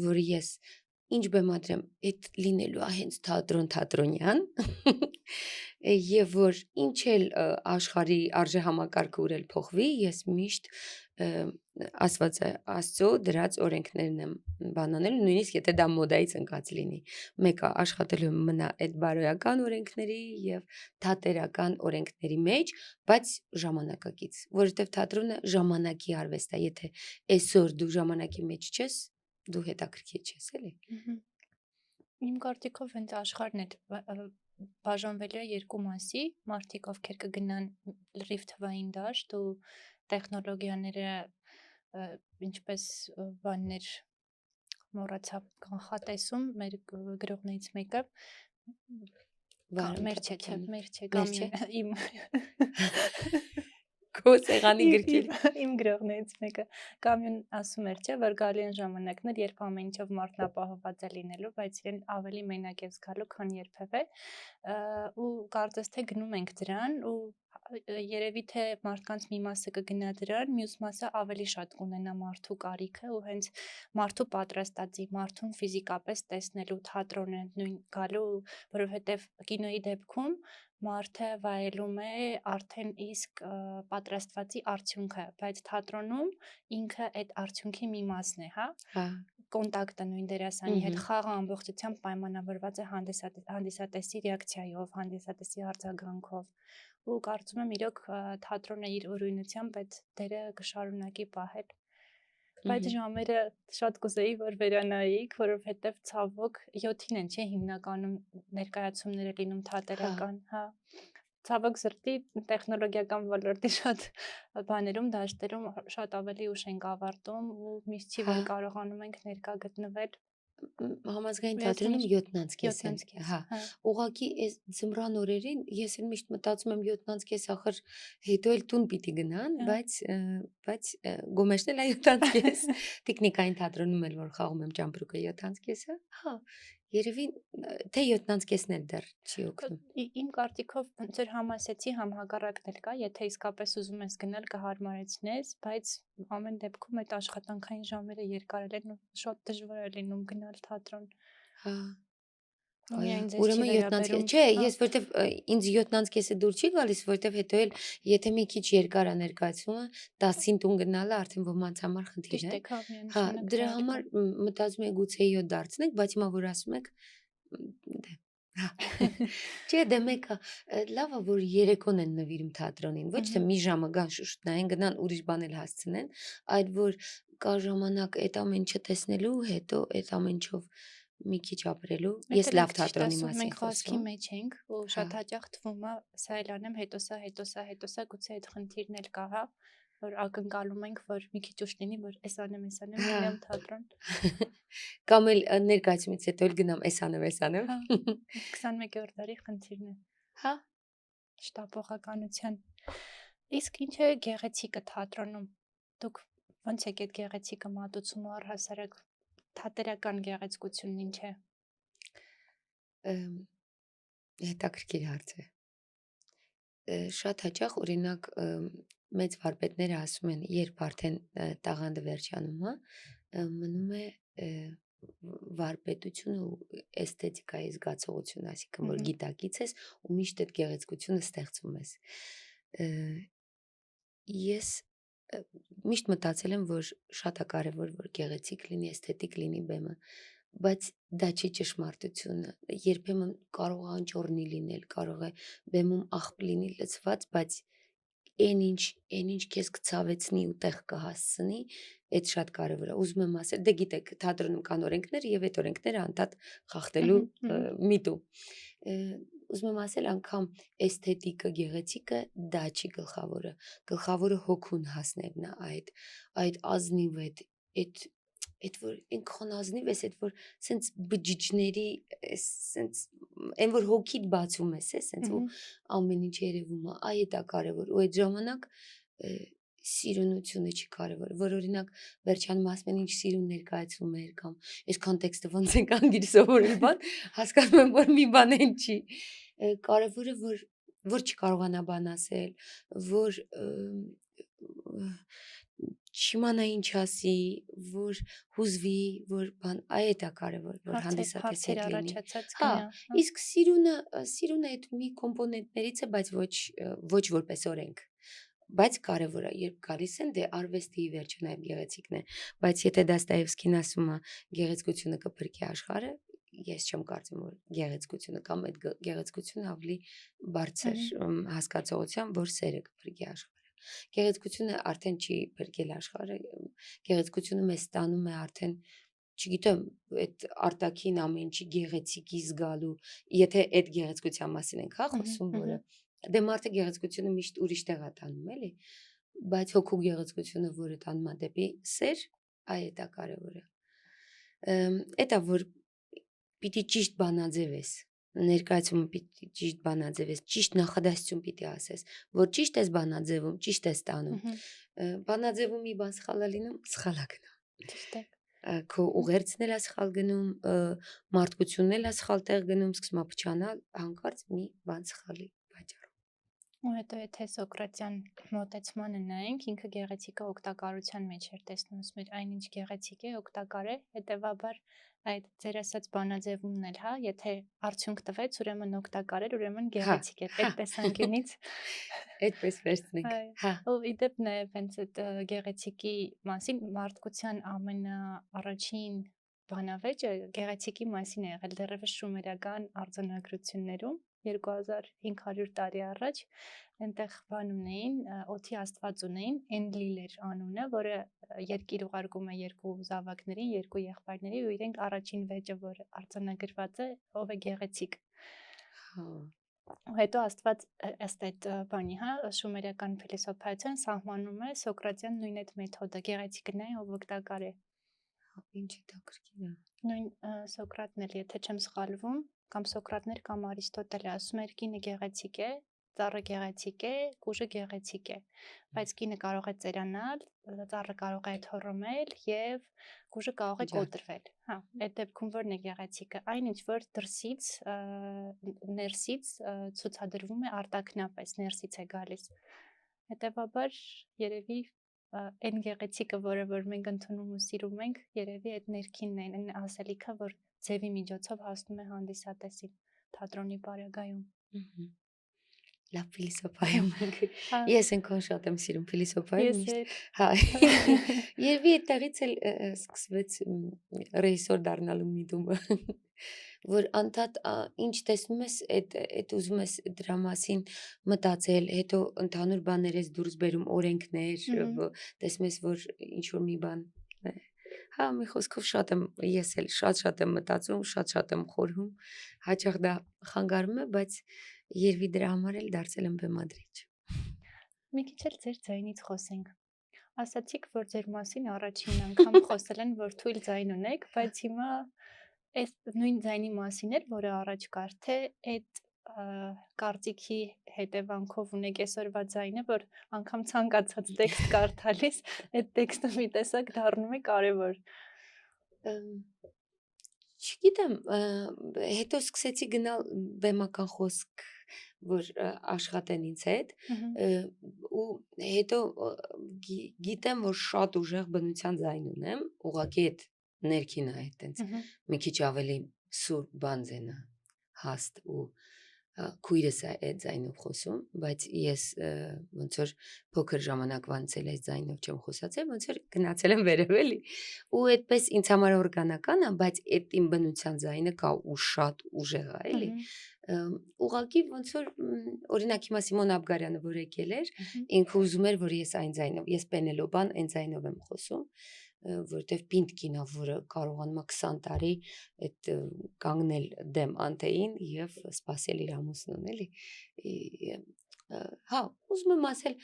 որ ես ինչ բեմադրեմ, այդ լինելու է հենց թատրոնյան, եւ որ ինչ էլ աշխարհի արժեհամակարգըուրել փոխվի, ես միշտ Աստված Աստծո դրած օրենքներն եմ բանանել, նույնիսկ եթե դա մոդայից ընկած լինի։ Մեկը աշխատելու մնա այդ բարոյական օրենքների եւ թատերական օրենքների մեջ, բայց ժամանակակից, որովհետեւ թատրոնը ժամանակի արվեստ է, եթե այսօր դու ժամանակի մեջ չես, դու հետաքրքիր չես, էլի։ Իմ կարծիքով հենց աշխարհն է բաժանվելու է երկու մասի, մարդիկ ովքեր կգնան լրիվ թվային դաշտ ու տեխնոլոգիաները ինչպես բաններ մոռացա կանխատեսում մեր գրողներից մեկը մեր չէ կամյուն իմ Քո սեղանի գրքեր իմ գրողներից մեկը կամյուն ասում էր չէ որ գալի են ժամանակներ երբ ամեն ինչով մարդն ապահովված է լինելու բայց իրեն ավելի մենակ է զգալու քան երբևէ ու կարծես թե գնում ենք դրան ու երևի թե մարդկանց մի մասը կգնա դրան մյուս մասը ավելի շատ կունենա մարդու կարիքը ու հենց մարդու պատրաստածի մարդուն ֆիզիկապես տեսնելու թատրոնը նույն գալու որովհետև կինոյի դեպքում մարդը վայելում է արդեն իսկ պատրաստվածի արդյունքը, բայց թատրոնում ինքը այդ արդյունքի մի մասն է, հա։ Կոնտակտը նույն դերասանի հետ խաղը ամբողջությամբ պայմանավորված է հանդիսատեսի ռեակցիայով, հանդիսատեսի արձագանքով ու կարծում եմ իրոք թատրոնը իր ուրույնությամբ այդ դերը կշարունակի պահել։ Բայց ժամերը շատ կուզեի, որ վերանայիք, որովհետև ցավոք 7-ին են, չէ, հիմնականում ներկայացումները լինում թատերական, հա։ Ցավոք սրտի տեխնոլոգիական ոլորտի շատ բաներում, դաշտերում շատ ավելի ուշ ենք ավարտում ու միշտ չի որ կարողանում ենք ներկա գտնվել։ Համազգային թատրոնում 7:30 է, հա։ Ուղղակի այս ձմռան օրերին ես էլ միշտ մտածում եմ 7:30 ախր հետո էլ տուն պիտի գնան, բայց գոմեշն էլ 7:30 տիկնիկային թատրոնում էլ որ խաղում եմ ճամպրուկը 7:30-ը, հա, երևի թե 7:30-ն էլ դեռ չի օգնում։ Իմ կարծիքով ձեր համասեցի հակառակն էլ կա, եթե իսկապես ուզում ես գնալ կհարմարեցնես, բայց ամեն դեպքում այդ աշխատանքային ժամերը երկար են ու շատ դժվար է լինում գնալ թատրոն։ Հա։ Ուրեմն 7:30, չէ, ես որտեվ ինձ 7:30-ը դուր չի գալիս, որտեվ հետո էլ եթե մի քիչ երկար է ներկայացումը, 10-ին տուն գնալը արդեն ոմանց համար խնդիր է։ Հա, դրա համար մտածում եմ գուցե 7 դարձնենք, բայց հիմա որ ասում եք, դե Չէ, դե մեկը լավ է որ երեկոն են նվիրում թատրոնին, ոչ թե մի ժամը գան շուշտ նայեն, գնան ուրիշ բան էլ հասցնեն, այլ որ կա ժամանակ այդ ամեն ինչը տեսնելու, հետո այդ ամեն ինչով մի քիչ ապրելու։ Ես լավ թատրոնի մասին մենք խոսքի խոսում։ մեջ ենք ու շատ հաճախ թվում է սա էլ անեմ, հետո սա, գուցե այդ խնդիրն էլ կա, հա, որ ակնկալում ենք, որ մի քիչ ուշ լինի, որ էս անեմ, գնամ թատրոն։ Կամ էլ ներկայացումից հետո էլ գնամ էս անեմ։ 21-րդ դարի խնդիրն է։ Հա, շտապողականության։ Իսկ ինչ է գեղեցիկը թատրոնում։ Դուք ոնց եք այդ գեղեցիկը մատուցում ու առհասարակ թատերական գեղեցկությունն ինչ է։ հետաքրքիր հարց է։ Շատ հաճախ օրինակ մեծ վարպետները ասում են, երբ արդեն տաղանդը վերջանում է, մնում է վարպետությունը ու էսթետիկայի զգացողությունը, այսինքն որ գիտակից ես ու միշտ այդ գեղեցկությունը ստեղծում ես։ Ես միշտ մտածել եմ, որ շատ է կարևոր, որ գեղեցիկ լինի, էսթետիկ լինի բեմը, բայց դա չի ճշմարտությունը։ Երբեմն կարող է անճոռնի լինել, կարող է բեմում աղբ լինի լցված, բայց այն ինչ քեզ կցավեցնի ու տեղ կհասցնի, այդ շատ կարևոր է։ Ուզում եմ ասել, դե գիտեք, թատրոնում կան օրենքներ եւ այդ օրենքները անդադ խախտելու միտում։ Ուզում եմ ասել, անգամ էսթետիկը, գեղեցիկը դա չի գլխավորը։ Գլխավորը հոգուն հասնելն է այդ ազնիվ այդ որ ինքն ազնիվ ես, այդ որ սենց բջիջների, սենց այն որ հոգիդ բացում ես, սենց ու ամեն ինչ երևում է, այդ է կարևոր ու այդ ժամանակ սիրունությունը չի կարևոր, որ օրինակ վերջանում ասում են ինչ սիրուն ներկայացվում էր կամ այսքան տեքստը ոնց ենք անգիր սովորել բան, հասկանում եմ, որ մի բան են չի։ Կարևորը որ չկարողանա բան ասել, որ չիմանա ինչ ասի, որ հուզվի, որ բան, այդ է կարևոր, որ հանդիսատես Հարցեր հետ լինի։ առաջացած Հա, գնա։ իսկ սիրունը այդ մի կոմպոնենտներից է, բայց ոչ որպես օրենք։ Բայց կարևոր է, երբ գալիս են, դե արվեստի վերջը նաև գեղեցիկն է, բայց եթե Դաստայևսկին ասում է գեղեցկությունը կփրկի աշխարհը, ես չեմ կարծում, որ գեղեցկությունը կամ այդ գեղեցկությունը ավելի բարձր հասկացողությամբ, որ սերը կփրկի աշխարհը։ Գեղեցկությունը արդեն չի փրկել աշխարհը, գեղեցկությունը մեզ ստանում է արդեն, չգիտեմ, այդ արտաքին ամեն ինչի գեղեցիկի զգալու, եթե այդ գեղեցկության մասին ենք, հա, խոսում, որը դե մարդը գեղեցկությունը միշտ ուրիշ տեղ է տանում, էլի, բայց հոգու գեղեցկությունը, որը տանում է դեպի սեր, այդ է կարևորը։ Էդ է, որ պիտի ճիշտ բանաձևես, ներկայացումը պիտի ճիշտ բանաձևես, ճիշտ նախադասություն պիտի ասես, որ ճիշտ ես բանաձևում, ճիշտ ես տանում։ Բանաձևում մի բան սխալ է լինում, սխալ է գնում։ Ճիշտ է։ Քո ուղերձն էլ է սխալ գնում, մարդկությունն էլ է սխալ տեղ գնում, սկսում է փչանալ, հանկարծ մի բան սխալի պատճառով։ Ու հետո եթե Սոկրատյան մոտեցմանը նայենք, ինքը գեղեցիկը օգտակարության մեջ էր տեսնում, ասում էր այնինչ գեղեցիկ է, օգտակար է, հետևաբար այդ ձեր ասած բանաձևումն էլ, հա, եթե արդյունք տվեց, ուրեմն օգտակար էր, ուրեմն գեղեցիկ էր, այդ տեսանկյունից Այդպես վերցնենք։ Հա։ Ու իդեպ նաև հենց այդ գեղեցիկի մասին մարդկության ամենաառաջին բանավեճը գեղեցիկի մասին է եղել դեռևս շումերական արձանագրություններում 2500 տարի առաջ այնտեղ բան ունեին, օդի աստված ունեին, Էնլիլ էր անունը, որը երկիր ուղարկում է երկու զավակներին, երկու եղբայրների ու իրենք առաջին վեճը, որ արձանագրված է, ով է գեղեցիկ։ Ու հետո աստված ըստ այդ բանի, հա, շումերական փիլիսոփայության սահմանում է Սոկրատյան նույն այդ մեթոդը, գեղեցիկն է, ով օգտակար է։ Ինչ հետաքրքիր է։ Նույն Սոկրատն էլ, եթե չեմ սխալվում, կամ Սոկրատներ կամ Արիստոտելը ասում էր կինը գեղեցիկ է, ծառը գեղեցիկ է, կուժը գեղեցիկ է, բայց կինը կարող է ծերանալ, ծառը կարող է թոռոմել եւ կուժը կարող է կոտրվել։ Հա, այդ դեպքում ո՞րն է գեղեցիկը։ Այն ինչ որ դրսից, ներսից ցուցադրվում է արտաքնապես, ներսից է գալիս։ Հետևաբար երևի այն գեղեցիկը, որը որ մենք ընդունում ու սիրում ենք, երևի այդ ներքինն է, այն ասելիքը, որ ձևի միջոցով հասնում է հանդիսատեսին թատրոնի պարագայում։ Լավ փիլիսոփայում ենք։ Ես այնքան շատ եմ սիրում փիլիսոփայում միշտ։ Հա։ Երևի այդտեղից էլ սկսվեց ռեժիսոր դառնալու միտումը, որ անդադ ինչ տեսնում ես, այդ ուզում ես դրա մասին մտածել, հետո ընդհանուր բաներ ես դուրս բերում, օրենքներ, տեսնում ես, որ ինչ որ մի բան հա, մի խոսքով շատ եմ, ես էլ շատ եմ մտածում, շատ եմ խորհում, հաճախ դա խանգարում է, բայց երևի դրա համար էլ դարձել եմ բեմադրիչ։ Մի քիչ էլ ձեր ձայնից խոսենք։ Ասացիք, որ ձեր մասին առաջին անգամ խոսել են, որ թույլ ձայն ունեք, բայց հիմա այս նույն ձայնի մասին էր, որը առաջ կար, թե այդ կարծիքի հետևանքով ունեք այսօրվա ձայնը, որ անգամ ցանկացած տեքստ կարդալիս, այդ տեքստը մի տեսակ դառնում է կարևոր։ Չգիտեմ, հետո սկսեցի գնալ բեմական խոսք, որ աշխատեն ինձ հետ, ու հետո գիտեմ, որ շատ ուժեղ բնության ձայն ունեմ, ուղղակի այդ ներքինը է, այտենց մի քիչ ավելի սուրբ բանձենը հաստ ու քույրս է այդ ձայնով խոսում, բայց ես ոնց որ փոքր ժամանակվանից էլ այս ձայնով չեմ խոսացել, ոնց որ գնացել եմ վերև էլի։ Ու այդպես ինձ համար օրգանական է, բայց այդ իմ բնության ձայնը կա ու շատ ուժեղ է, էլի։ Ուղղակի ոնց որ օրինակ հիմա Սիմոն Աբգարյանը որ եկել էր, ինքը ուզում էր, որ ես այն ձայնով, ես Պենելոպան այն ձայնով եմ խոսում, որտեվ պինդ կինա, որը կարողանում է 20 տարի այդ կանգնել դեմ անտեին եւ սпасել իր ամուսնուն, էլի։ Հա, ուզում եմ ասել,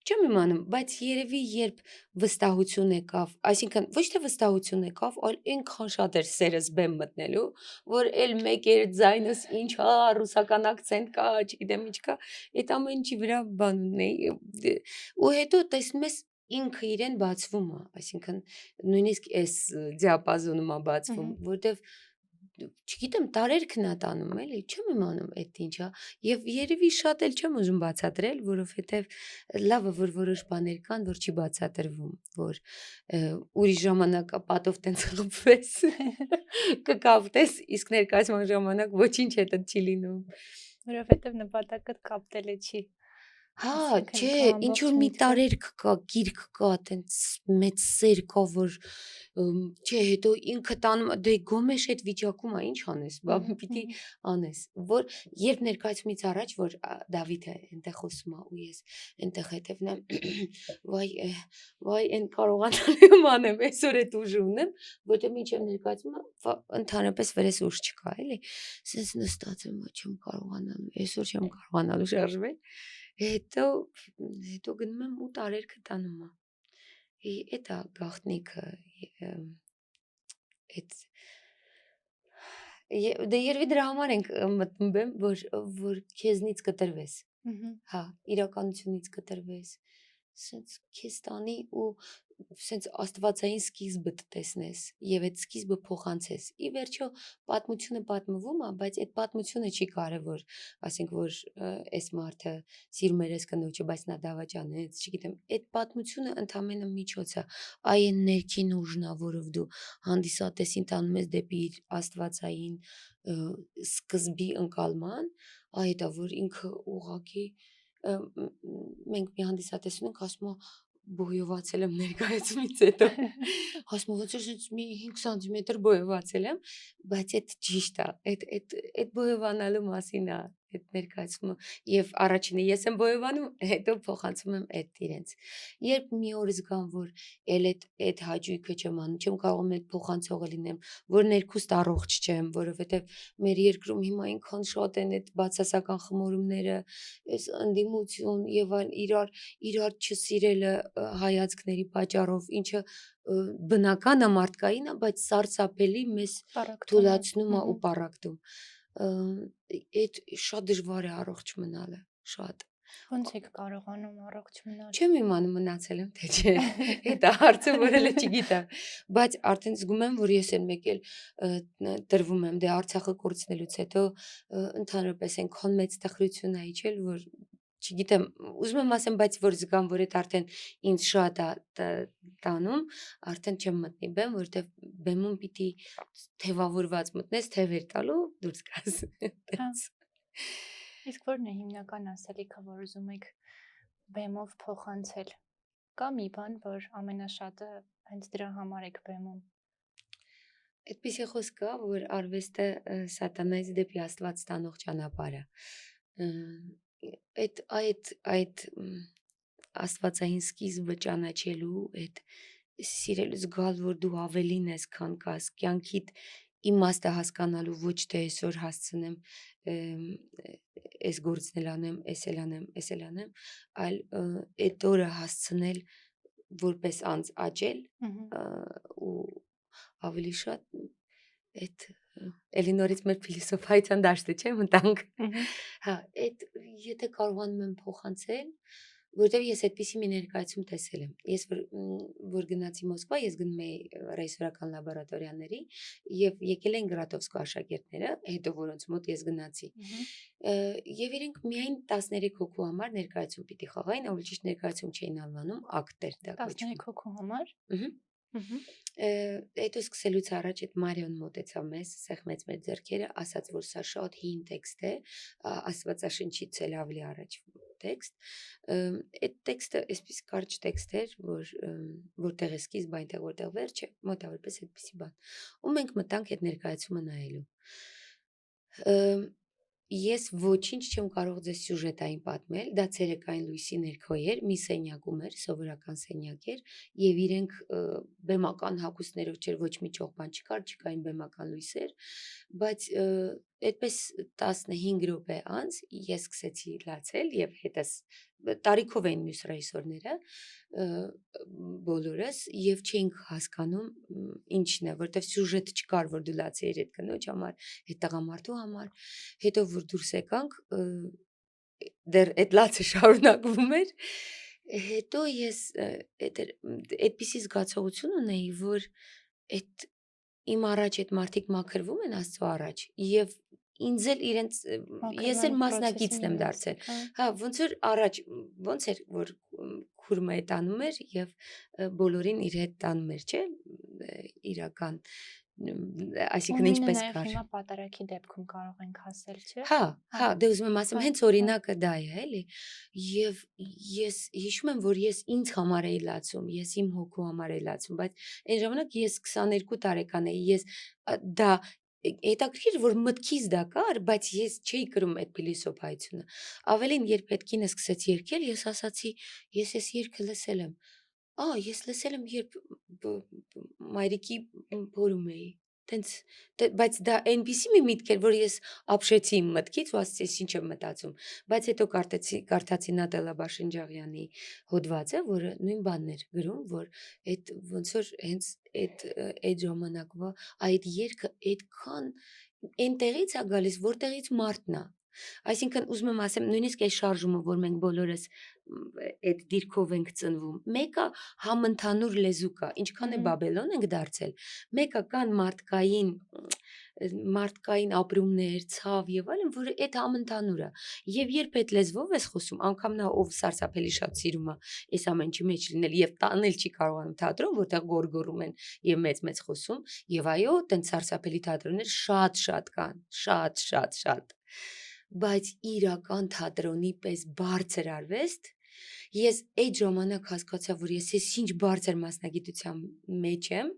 Չեմ իմանում, բայց երևի երբ վստահություն եկավ, այսինքն ոչ թե վստահություն եկավ, այլ այնքան շատ էր սերս բեմ մտնելու, որ էլ մեկ էր ձայնս ինչ հա, ռուսական ակցենտ կա, չգիտեմ ինչ կա, այդ ամեն ինչի վրա բան ունեի ու հետո տեսնում ես ինքը իրեն բացվում է, այսինքն նույնիսկ այս դիապազոնում է բացվում, որտեվ չգիտեմ, տարերքն է տանում, էլի, չեմ իմանում այդ ինչա, եւ երևի շատ էլ չեմ ուզում բացատրել, որովհետեւ լավ է, որ որոշ բաներ կան, որ չի բացատրվում, որ ուրիշ ժամանակ պատով տենց խփվես, կկապտես, իսկ ներկայացման ժամանակ ոչինչ հետդ չի լինում։ Որովհետև նպատակը կապտելը չի։ Հա, Այսինքն չէ, քո ինչ որ ամբողջ մի միտքը տարերք կա, գիրք կա, տենց մեծ սեր կա, որ չէ, հետո ինքը տանում դե գոմեշ այդ վիճակում է, ինչ անես, բա պիտի անես, որ երբ ներկայացումից առաջ, որ Դավիթը այնտեղ խոսում է ու ես այնտեղ հետևն եմ, վայ, այն կարողանալու անեմ, այսօր այդ ուժը ունեմ, որտեղ մինչև ներկայացումը ընդհանրապես վրես ուժ չկա, էլի, սենց նստած եմ, չեմ կարողանալու, այսօր չեմ կարողանալու շարժվել, հետո գնում եմ ու տարերքը տանում է, էտա գաղտնիքը, էտ դե երևի դրա համար ենք մտնում բեմ, որ քեզնից կտրվես, հա, իրականությունից կտրվես, սենց քեզ տանի ու սենց աստվածային սկիզբդ տեսնես եւ այդ սկիզբը փոխանցես։ Ի վերջո պատմությունը պատմվում է, բայց այդ պատմությունը չի կարևոր, ասենք որ այս մարդը սիրում էր այս կնոջը, բայց նա դավաճանեց, չգիտեմ, այդ պատմությունը ընդամենը միջոց է, այն ներքին ուժն է, որով դու հանդիսատեսին տանում ես դեպի իր աստվածային սկզբի ընկալման, այդ է, որ ինքը ուղղակի մենք մի հանդիսատես ունենք, ասում է բոյովացել եմ ներկայացումից հետո, ասում է ոնց որ սենց մի 5 սանտիմետր բոյովացել եմ, բայց այդ ճիշտ է, այդ բոյովանալու մասին է այդ ներկայացումը եւ առաջինը ես եմ բոյովանում, հետո փոխանցում եմ այդ իրենց։ Երբ մի օր զգամ, որ էլ այդ հաճույքը չեմ անում, չեմ կարողում այդ փոխանցողը լինեմ, որ ներքուստ առողջ չեմ, որովհետեւ մեր երկրում հիմա այնքան շատ են այդ բացասական խմորումները, այս ընդդիմություն եւ այլ իրար չսիրելը հայացքների պատճառով, ինչը բնական է մարդկային է, բայց սարսափելի մեզ թուլացնում է ու պարակտում։ Այդ շատ դժվար է առողջ մնալը, շատ։ Ոնց եք կարողանում առողջ մնալ։ Չեմ իմանում մնացել եմ թե չէ։ Այդ հարցը որ էլ չգիտեմ, բայց արդեն զգում եմ, որ ես էլ մեկ էլ տրվում եմ, դե Արցախը կորցնելուց հետո ընդհանրապես այնքան մեծ տխրություն է իջել, որ չգիտեմ, ուզում եմ ասեմ, բայց որ զգամ, որ այդ արդեն ինձ շատ է տանում, արդեն չեմ մտնի բեմ, որովհետև բեմում պիտի թևավորված մտնես, թևեր տալու դուրս գաս։ Տենց։ Իսկ ո՞րն է հիմնական ասելիքը, որ ուզում եք բեմով փոխանցել։ Կա մի բան, որ ամենաշատը հենց դրա համար եք բեմում։ Այդպիսի խոսք կա, որ արվեստը սատանայից դեպի Աստված տանող ճանապարհ է։ Այդ աստվածային սկիզբը ճանաչելու, այդ սիրելու զգալ, որ դու ավելին ես, քան կաս, կյանքիդ իմաստը հասկանալու, ոչ թե այսօր հասցնեմ այս գործն էլ անեմ, այս էլ անեմ, այս էլ անեմ, այլ այդ օրը հասցնել որպես անձ աճել ու ավելի շատ այդ էլի նորից մեր փիլիսոփայության դաշտը չէ մտանք։ Հա, այդ եթե կարողանում եմ փոխանցել, որտեվ ես այդպիսի մի ներկայացում տեսել եմ։ Ես որ գնացի Մոսկվա, ես գնում էի ռեժիսորական լաբորատորիաների եւ եկել են Գրատովսկու աշակերտները, հետո որոնց մոտ ես գնացի։ Եվ իրենք միայն 13 հոգու համար ներկայացում պիտի խաղային, ավելի ճիշտ ներկայացում չէին անվանում, ակտ էր դա կոչվում։ 13 հոգու համար։ Հետո սկսելուց առաջ այդ Մարիոն մոտեցավ մեզ, սեղմեց մեր ձեռքերը, ասաց, որ սա շատ հին տեքստ է, Աստվածաշնչից էլ ավելի առաջ տեքստ։ Այդ տեքստը այսպես կարճ տեքստ էր, որտեղ է սկիզբ, այնտեղ որտեղ վերջը, մոտավորապես այդպիսի բան։ Ու մենք մտանք այդ ներկայացումը նայելու։ Ես ոչինչ չեմ կարող ձեզ սյուժետային պատմել, դա ցերեկային լույսի ներքո էր, մի սենյակում էր, սովորական սենյակ էր, եւ իրենք բեմական հագուստներով չէր, ոչ մի ճոխ բան չկար, չկային բեմական լույսեր, բայց այդպես 15 րոպե անց ես սկսեցի լացել եւ հետս տարիքով էին մյուս ռեժիսորները բոլորս եւ չէինք հասկանում ինչն է, որտեվ սյուժետ չկար, որ դու լացեիր այդ կնոջ համար, այդ տղամարդու համար, հետո որ դուրս եկանք դեռ այդ լացը շարունակվում էր, հետո ես այդպիսի զգացողություն ունեի, որ այդ իմ առաջ այդ մարդիկ մաքրվում են Աստծո առաջ եւ ինձ էլ իրենց ես էլ մասնակիցն եմ դարձել։ Հա, ոնց որ առաջ ոնց էր որ քուրմը է տանում էր եւ բոլորին իր հետ տանում էր, չէ՞, իրական այսինքն ինչպես կար։ Հիմա պատարագի դեպքում կարող ենք ասել, չէ՞։ Հա, դե ուզում եմ ասեմ, հենց օրինակը դա է, էլի։ Եվ ես հիշում եմ, որ ես ինձ համար էի լացում, ես իմ հոգու համար էի լացում, բայց այն ժամանակ ես 22 տարեկան էի, ես դա հետաքրքիր որ մտքից դա կար, բայց ես չէի կրում այդ փիլիսոփայությունը։ Ավելին, երբ այդ կինը սկսեց երգել, ես ասացի, ես այս երգը լսել եմ։ Ես լսել եմ, երբ մայրիկի փորում էի։ Տենց բայց դա այնպիսի մի միտք էր, որ ես ապշեցի իմ մտքից ու ասեցի, ինչ եմ մտածում, բայց հետո կարդացի Նատալա Բաշնջաղյանի հոդվածը, որը նույն բանն էր գրում, որ այդ ոնց որ հենց այդ ժամանակվա այդ երգը այդքան այնտեղից է գալիս, որտեղից մարդն է։ Այսինքն ուզում եմ ասեմ, նույնիսկ այս շարժումը, որ մենք բոլորս այդ դիրքով ենք ծնվում, մեկը համընդհանուր լեզու կա, ինչքան է Բաբելոն ենք դարձել, մեկը կան մարդկային ապրումներ, ցավ եւ այլն, որ այդ համընդհանուր է։ Եվ երբ այդ լեզվով ես խոսում, անգամ նա ով սարսափելի շատ սիրում է այս ամենի մեջ լինել եւ տանել չի կարողանում թատրոն, որտեղ գորգորում են եւ մեծ խոսում, եւ այո, տենց սարսափելի թատրոններ շատ կան, շատ։ Բայց իրական թատրոնի պես բարձր արվեստ ես այդ ժամանակ հասկացա, որ ես ինչ բարձր մասնագիտության մեջ եմ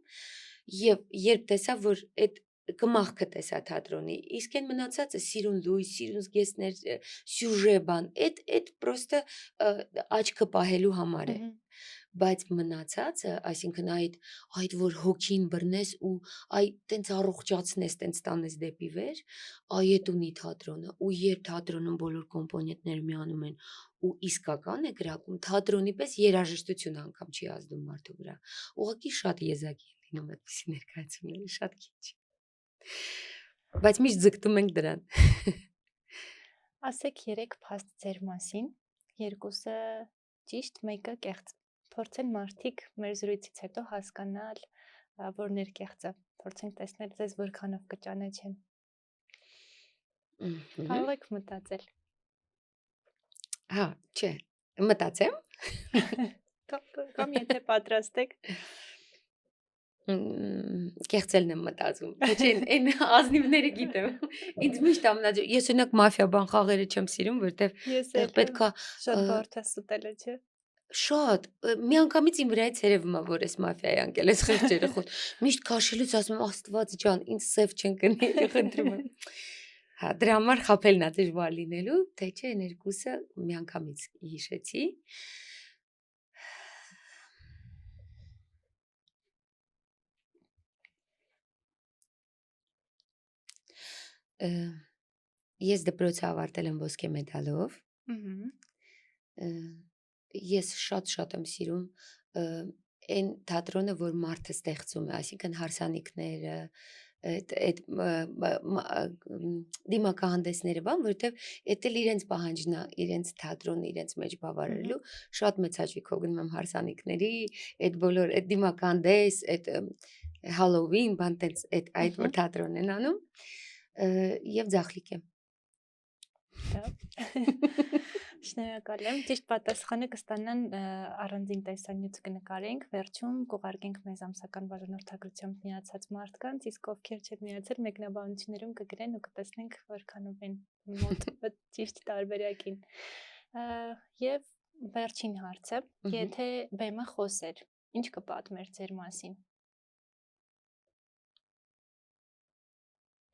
եւ երբ տեսա, որ այդ կմախքը տեսա թատրոնի, իսկ այն մնացածը սիրուն լույս, սիրուն զգեստներ, սյուժե բան, այդ պրոստը աչքը պահելու համար է։ Բայց մնացածը, այսինքն այդ որ հոգին բռնես ու տենց առողջացնես, տենց տանես դեպի վեր, այդ ունի թատրոնը, ու երբ թատրոնում բոլոր կոմպոնենտները միանում են ու իսկական է գրակում, թատրոնի պես երաժշտություն անգամ չի ազդում մարդու վրա։ Ուղղակի շատ եզակի են լինում այդպիսի ներկայացումները, շատ քիչ։ Բայց միշտ ձգտում ենք դրան։ Ասեք 3 փաստ ձեր մասին, երկուսը ճիշտ, մեկը կեղծ։ Փորձեն մարդիկ մեր զրույցից հետո հասկանալ, որն էր կեղծը։ Փորձենք տեսնել ձեզ որքանով կճանաչեն։ Կարող եք մտածել։ Հա, չէ, մտածեմ։ Կամ եթե պատրաստ եք։ Կեղծելն եմ մտածում։ Չէ, այն ազնիվները գիտեմ։ Ինձ միշտ ամենաճ ես օրինակ մաֆիա բան խաղերը չեմ սիրում, որտեվ պետքա շատ բարդ է ստելը, չէ։ Շատ, միանգամից իմ վրայից երևում է, որ ես մաֆիայի անկել ես խեղճերը խոտ։ Միշտ քաշելուց ասում եմ, Աստված ջան, ինձ սև չեն կնի, խնդրում եմ։ Հա, դրա համար խաբելն է դժվար լինելու, թե չէ, երկուսը միանգամից հիշեցի։ Ես դպրոցը ավարտել եմ ոսկե մեդալով։ Ես շատ եմ սիրում այն թատրոնը, որ մարդը ստեղծում է, այսինքն հարսանիքները, այդ դիմակահանդեսները բան, որովհետև էդ էլ իրենց պահանջն է, իրենց թատրոնը իրենց մեջ բավարարելու, շատ մեծ հաճույքով գնում եմ հարսանիքների, այդ բոլոր այդ դիմակահանդես, այդ Հալովին, բան տենց այդ որ թատրոնն են անում եւ ձախլիկ եմ։ Շնորհակալ եմ։ Ճիշտ պատասխանը կստանան առանձին տեսանյութ կնկարենք, վերջում կուղարկենք մեզ ամսական բաժանորդագրությամբ միացած մարդկանց, իսկ ովքեր չեն միացել, մեկնաբանություններում կգրեն ու կտեսնենք որքանով են մոտ ճիշտ տարբերակին։ Եվ վերջին հարցը, եթե բեմը խոսեր, ինչ կպատմեր ձեր մասին։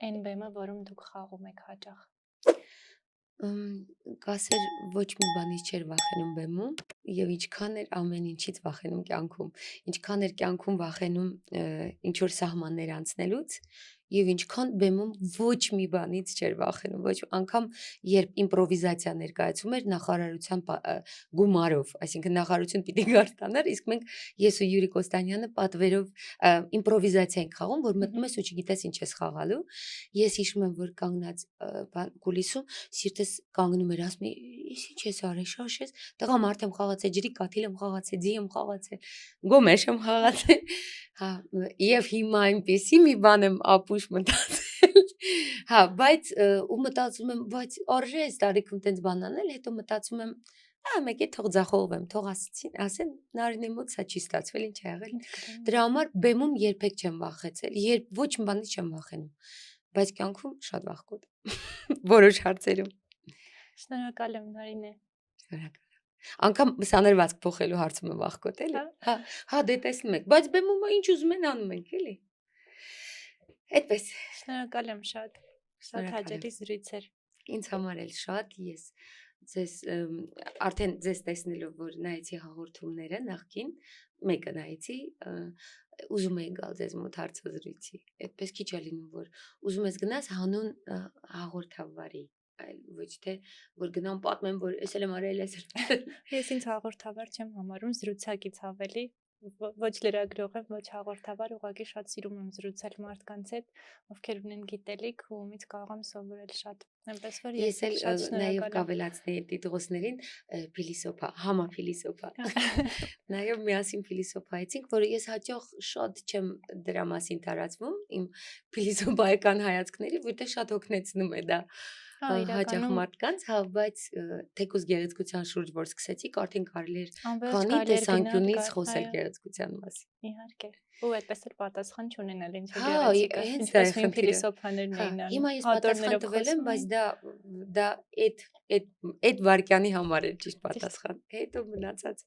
Այն բեմը, որում դուք խաղում եք հաճախ։ Կասեր ոչ մի բանից չէր վախենում բեմում եւ ինչքան էր ամեն ինչից վախենում կյանքում, ինչքան էր կյանքում վախենում ինչ որ սահմաններ անցնելուց, եւ ինչքան բեմում ոչ մի բանից չէր վախենում, ոչ անգամ երբ իմպրովիզացիա ներկայացում էր նախարարության գումարով, այսինքն նախարարություն պիտի գարտանար, իսկ մենք ես ու Յուրի Կոստանյանը պատվերով իմպրովիզացիա ենք խաղում, որ մտնում ես ու չգիտես ինչ ես խաղալու։ Ես հիշում եմ, որ կանգնած կուլիսում սիրտս կանգնում էր, ասում էի, «Ես ինչ ես արել, շաշ ես»։ Տղամարդ եմ խաղացել, ջրի կաթիլ եմ խաղացել, ձի եմ խաղացել, գոմեշ եմ խաղացել։ Հա, եւ հիմա այնպեսի մի բան եմ ապուշ մտածել։ Հա, բայց ու մտածում եմ, բայց արժե այս տարիքում տենց բան անել, հետո մտածում եմ, մեկ է թող ձախողվեմ, թող ասեն Նարինե մոտ սա չի ստացվել, ինչ ա եղել։ Դրա համար բեմում երբեք չեմ վախեցել, երբ ոչ մի բանից չեմ վախենում, բայց կյանքում շատ վախկոտ որոշ հարցերում։ Շնորհակալ եմ Նարինե։ Շնորհակալ։ Անկամ սանրվածք փոխելու հարցում եմ վախկոտ էլի։ Հա, դե տեսնում եք, բայց բեմում ինչ ուզում են անում ենք էլի։ Այդպես։ Շնորհակալ եմ շատ։ Շատ հաճելի զրույց էր։ Ինձ համար էլ շատ, ես ձեզ արդեն ձեզ տեսնելով, որ նայեցի հաղորդումները նախքին, մեկը նայեցի, ուզում էի գալ ձեզ մոտ հարցազրույցի։ Այդպես քիչ է լինում, որ ուզում ես գնաս հանուն հաղորդավարի, այլ ոչ թե որ գնամ պատմեմ, որ էս էլ եմ արել, էս էլ։ Ես ինձ հաղորդավար չեմ համարում, զրուցակից ավելի, ոչ լրագրող եմ, ոչ հաղորդավար, ուղղակի շատ սիրում եմ զրուցել մարդկանց հետ, ովքեր ունեն գիտելիք ու ումից կարող եմ սովորել շատ։ Այնպես որ ես էլ շատ նաև շնորհակալ եմ։ կավելացնեի տիտղոսներին փիլիսոփա, համափիլիսոփա։ Նաև միասին փիլիսոփայեցինք, որը ես հաճախ շատ չեմ դրա մասին տարածվում իմ փիլիսոփայական հայացքների, որտեղ շատ օգնեցնում է դա հաճախ մարդկանց, հա, բայց թեկուզ գեղեցկության շուրջ որ սկսեցիք, արդեն կարելի էր քանի տեսանկյունից խոսել գեղեցկության մասին։ Իհարկե։ Ու այդպես էլ պատասխան չունենալ ինչ Հա, գեղեցիկ է, հենց ինչպես դա է նույն խնդիրը։ փիլիսոփաներն Հա, էին անում։ հիմա ես պատասխան տվել եմ, բայց դա այդ վարքյանի համար է ճիշտ պատասխան։ Հետո մնացած